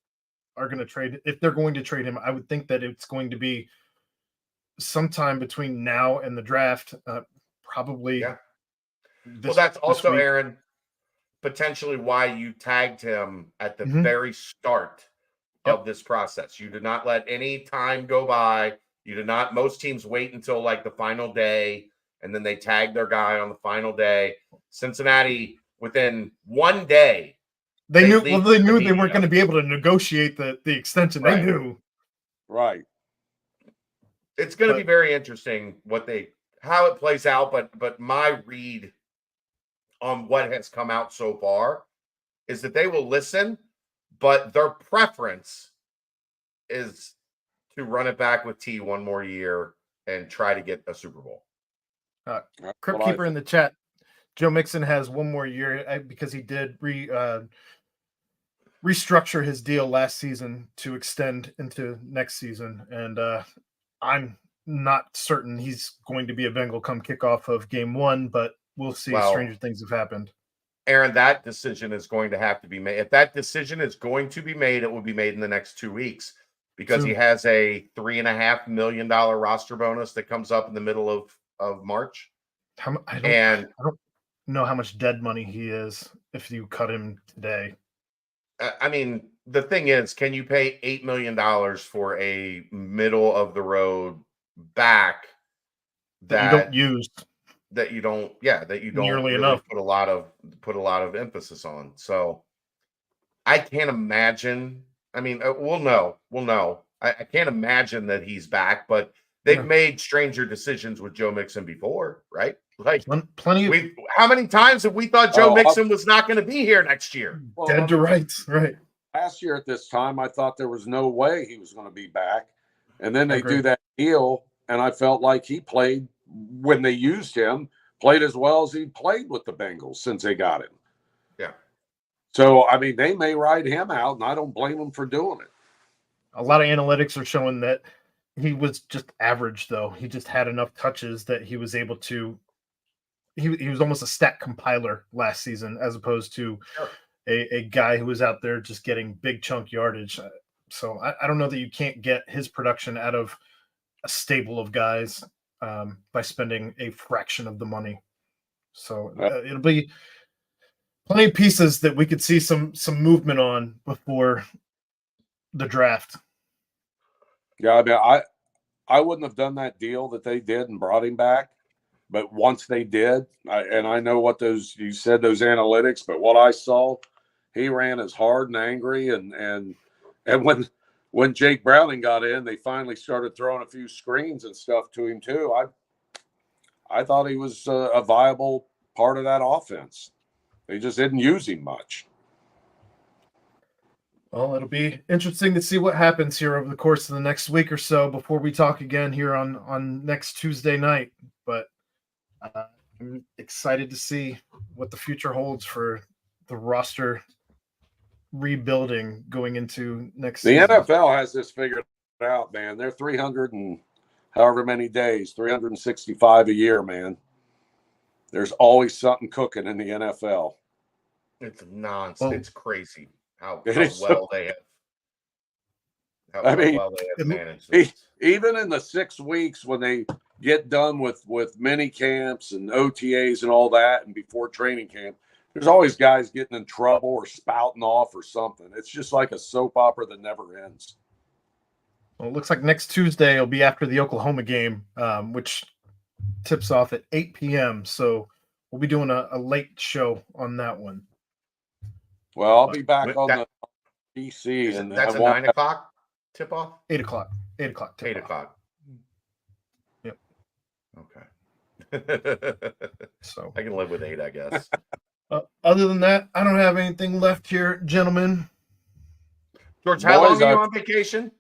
are going to trade, if they're going to trade him, I would think that it's going to be sometime between now and the draft, probably. Yeah. Well, that's also, Aaron, potentially why you tagged him at the very start of this process. You did not let any time go by. You did not. Most teams wait until like the final day, and then they tag their guy on the final day. Cincinnati, within one day, they knew they weren't going to be able to negotiate the extension. Right. They knew. Right. It's going to be very interesting how it plays out. But my read on what has come out so far is that they will listen, but their preference is to run it back with T one more year and try to get a Super Bowl. Crypt Keeper in the chat. Joe Mixon has one more year because he did restructure his deal last season to extend into next season. And I'm not certain he's going to be a Bengal come kickoff of game 1, but we'll see. Well, stranger things have happened. Aaron, that decision is going to have to be made. If that decision is going to be made, it will be made in the next 2 weeks because he has a $3.5 million roster bonus that comes up in the middle of March. I don't know how much dead money he is if you cut him today. I mean, the thing is, can you pay $8 million for a middle of the road back that you don't use? That you don't nearly really enough put a lot of emphasis on. So I can't imagine. I mean, we'll know. We'll know. I can't imagine that he's back, but they've made stranger decisions with Joe Mixon before, right? Like plenty. How many times have we thought Joe Mixon was not going to be here next year? Well, Dead to rights, right? Last year at this time, I thought there was no way he was going to be back, and then they do that deal, and I felt like he played when they used him, played as well as he played with the Bengals since they got him. Yeah. So I mean, they may ride him out, and I don't blame them for doing it. A lot of analytics are showing that he was just average, though. He just had enough touches that he was able to. He was almost a stat compiler last season, as opposed to a guy who was out there just getting big chunk yardage. So I don't know that you can't get his production out of a stable of guys by spending a fraction of the money. So it'll be plenty of pieces that we could see some movement on before the draft. Yeah, I mean, I wouldn't have done that deal that they did and brought him back, but once they did, I know what you said those analytics, but what I saw, he ran as hard and angry, and when Jake Browning got in, they finally started throwing a few screens and stuff to him too. I thought he was a viable part of that offense. They just didn't use him much. Well, it'll be interesting to see what happens here over the course of the next week or so before we talk again here on next Tuesday night. But I'm excited to see what the future holds for the roster rebuilding going into next season. The NFL has this figured out, man. They're 300 and however many days, 365 a year, man. There's always something cooking in the NFL. It's nonsense. It's crazy how It well is they have. I mean, managed this. even in the 6 weeks when they get done with mini camps and OTAs and all that, and before training camp, there's always guys getting in trouble or spouting off or something. It's just like a soap opera that never ends. Well, it looks like next Tuesday will be after the Oklahoma game, which tips off at 8 p.m. So we'll be doing a late show on that one. Well, I'll be back on the PC. And that's a 9 o'clock tip off? 8 o'clock. 8 o'clock. 8 o'clock. Yep. Okay. So I can live with 8, I guess. Other than that, I don't have anything left here, gentlemen. George, how long are you on vacation?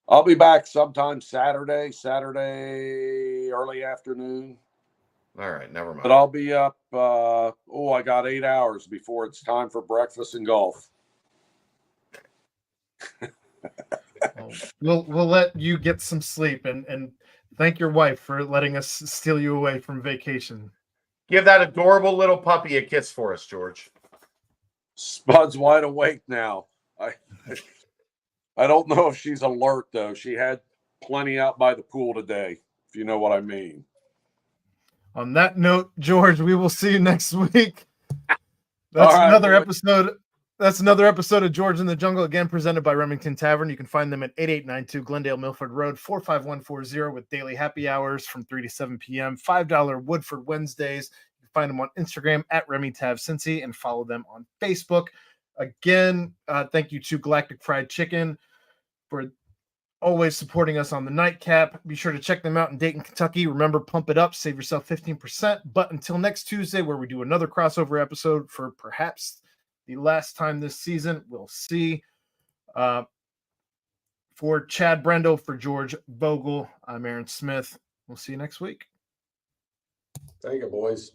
I'll be back sometime Saturday early afternoon. All right, never mind. But I'll be up. I got 8 hours before it's time for breakfast and golf. We'll let you get some sleep and thank your wife for letting us steal you away from vacation. Give that adorable little puppy a kiss for us, George. Spud's wide awake now. I don't know if she's alert though. She had plenty out by the pool today, if you know what I mean. On that note, George, we will see you next week. That's another episode. That's another episode of George in the Jungle, again presented by Remington Tavern. You can find them at 8892 Glendale Milford Road, 45140, with daily happy hours from 3 to 7 p.m. $5 Woodford Wednesdays. You can find them on Instagram at RemyTavCincy and follow them on Facebook. Again, thank you to Galactic Fried Chicken for always supporting us on the nightcap. Be sure to check them out in Dayton, Kentucky. Remember, pump it up, save yourself 15%. But until next Tuesday, where we do another crossover episode for perhaps the last time this season, we'll see. For Chad Brendel, for George Vogel, I'm Aaron Smith. We'll see you next week. Thank you, boys.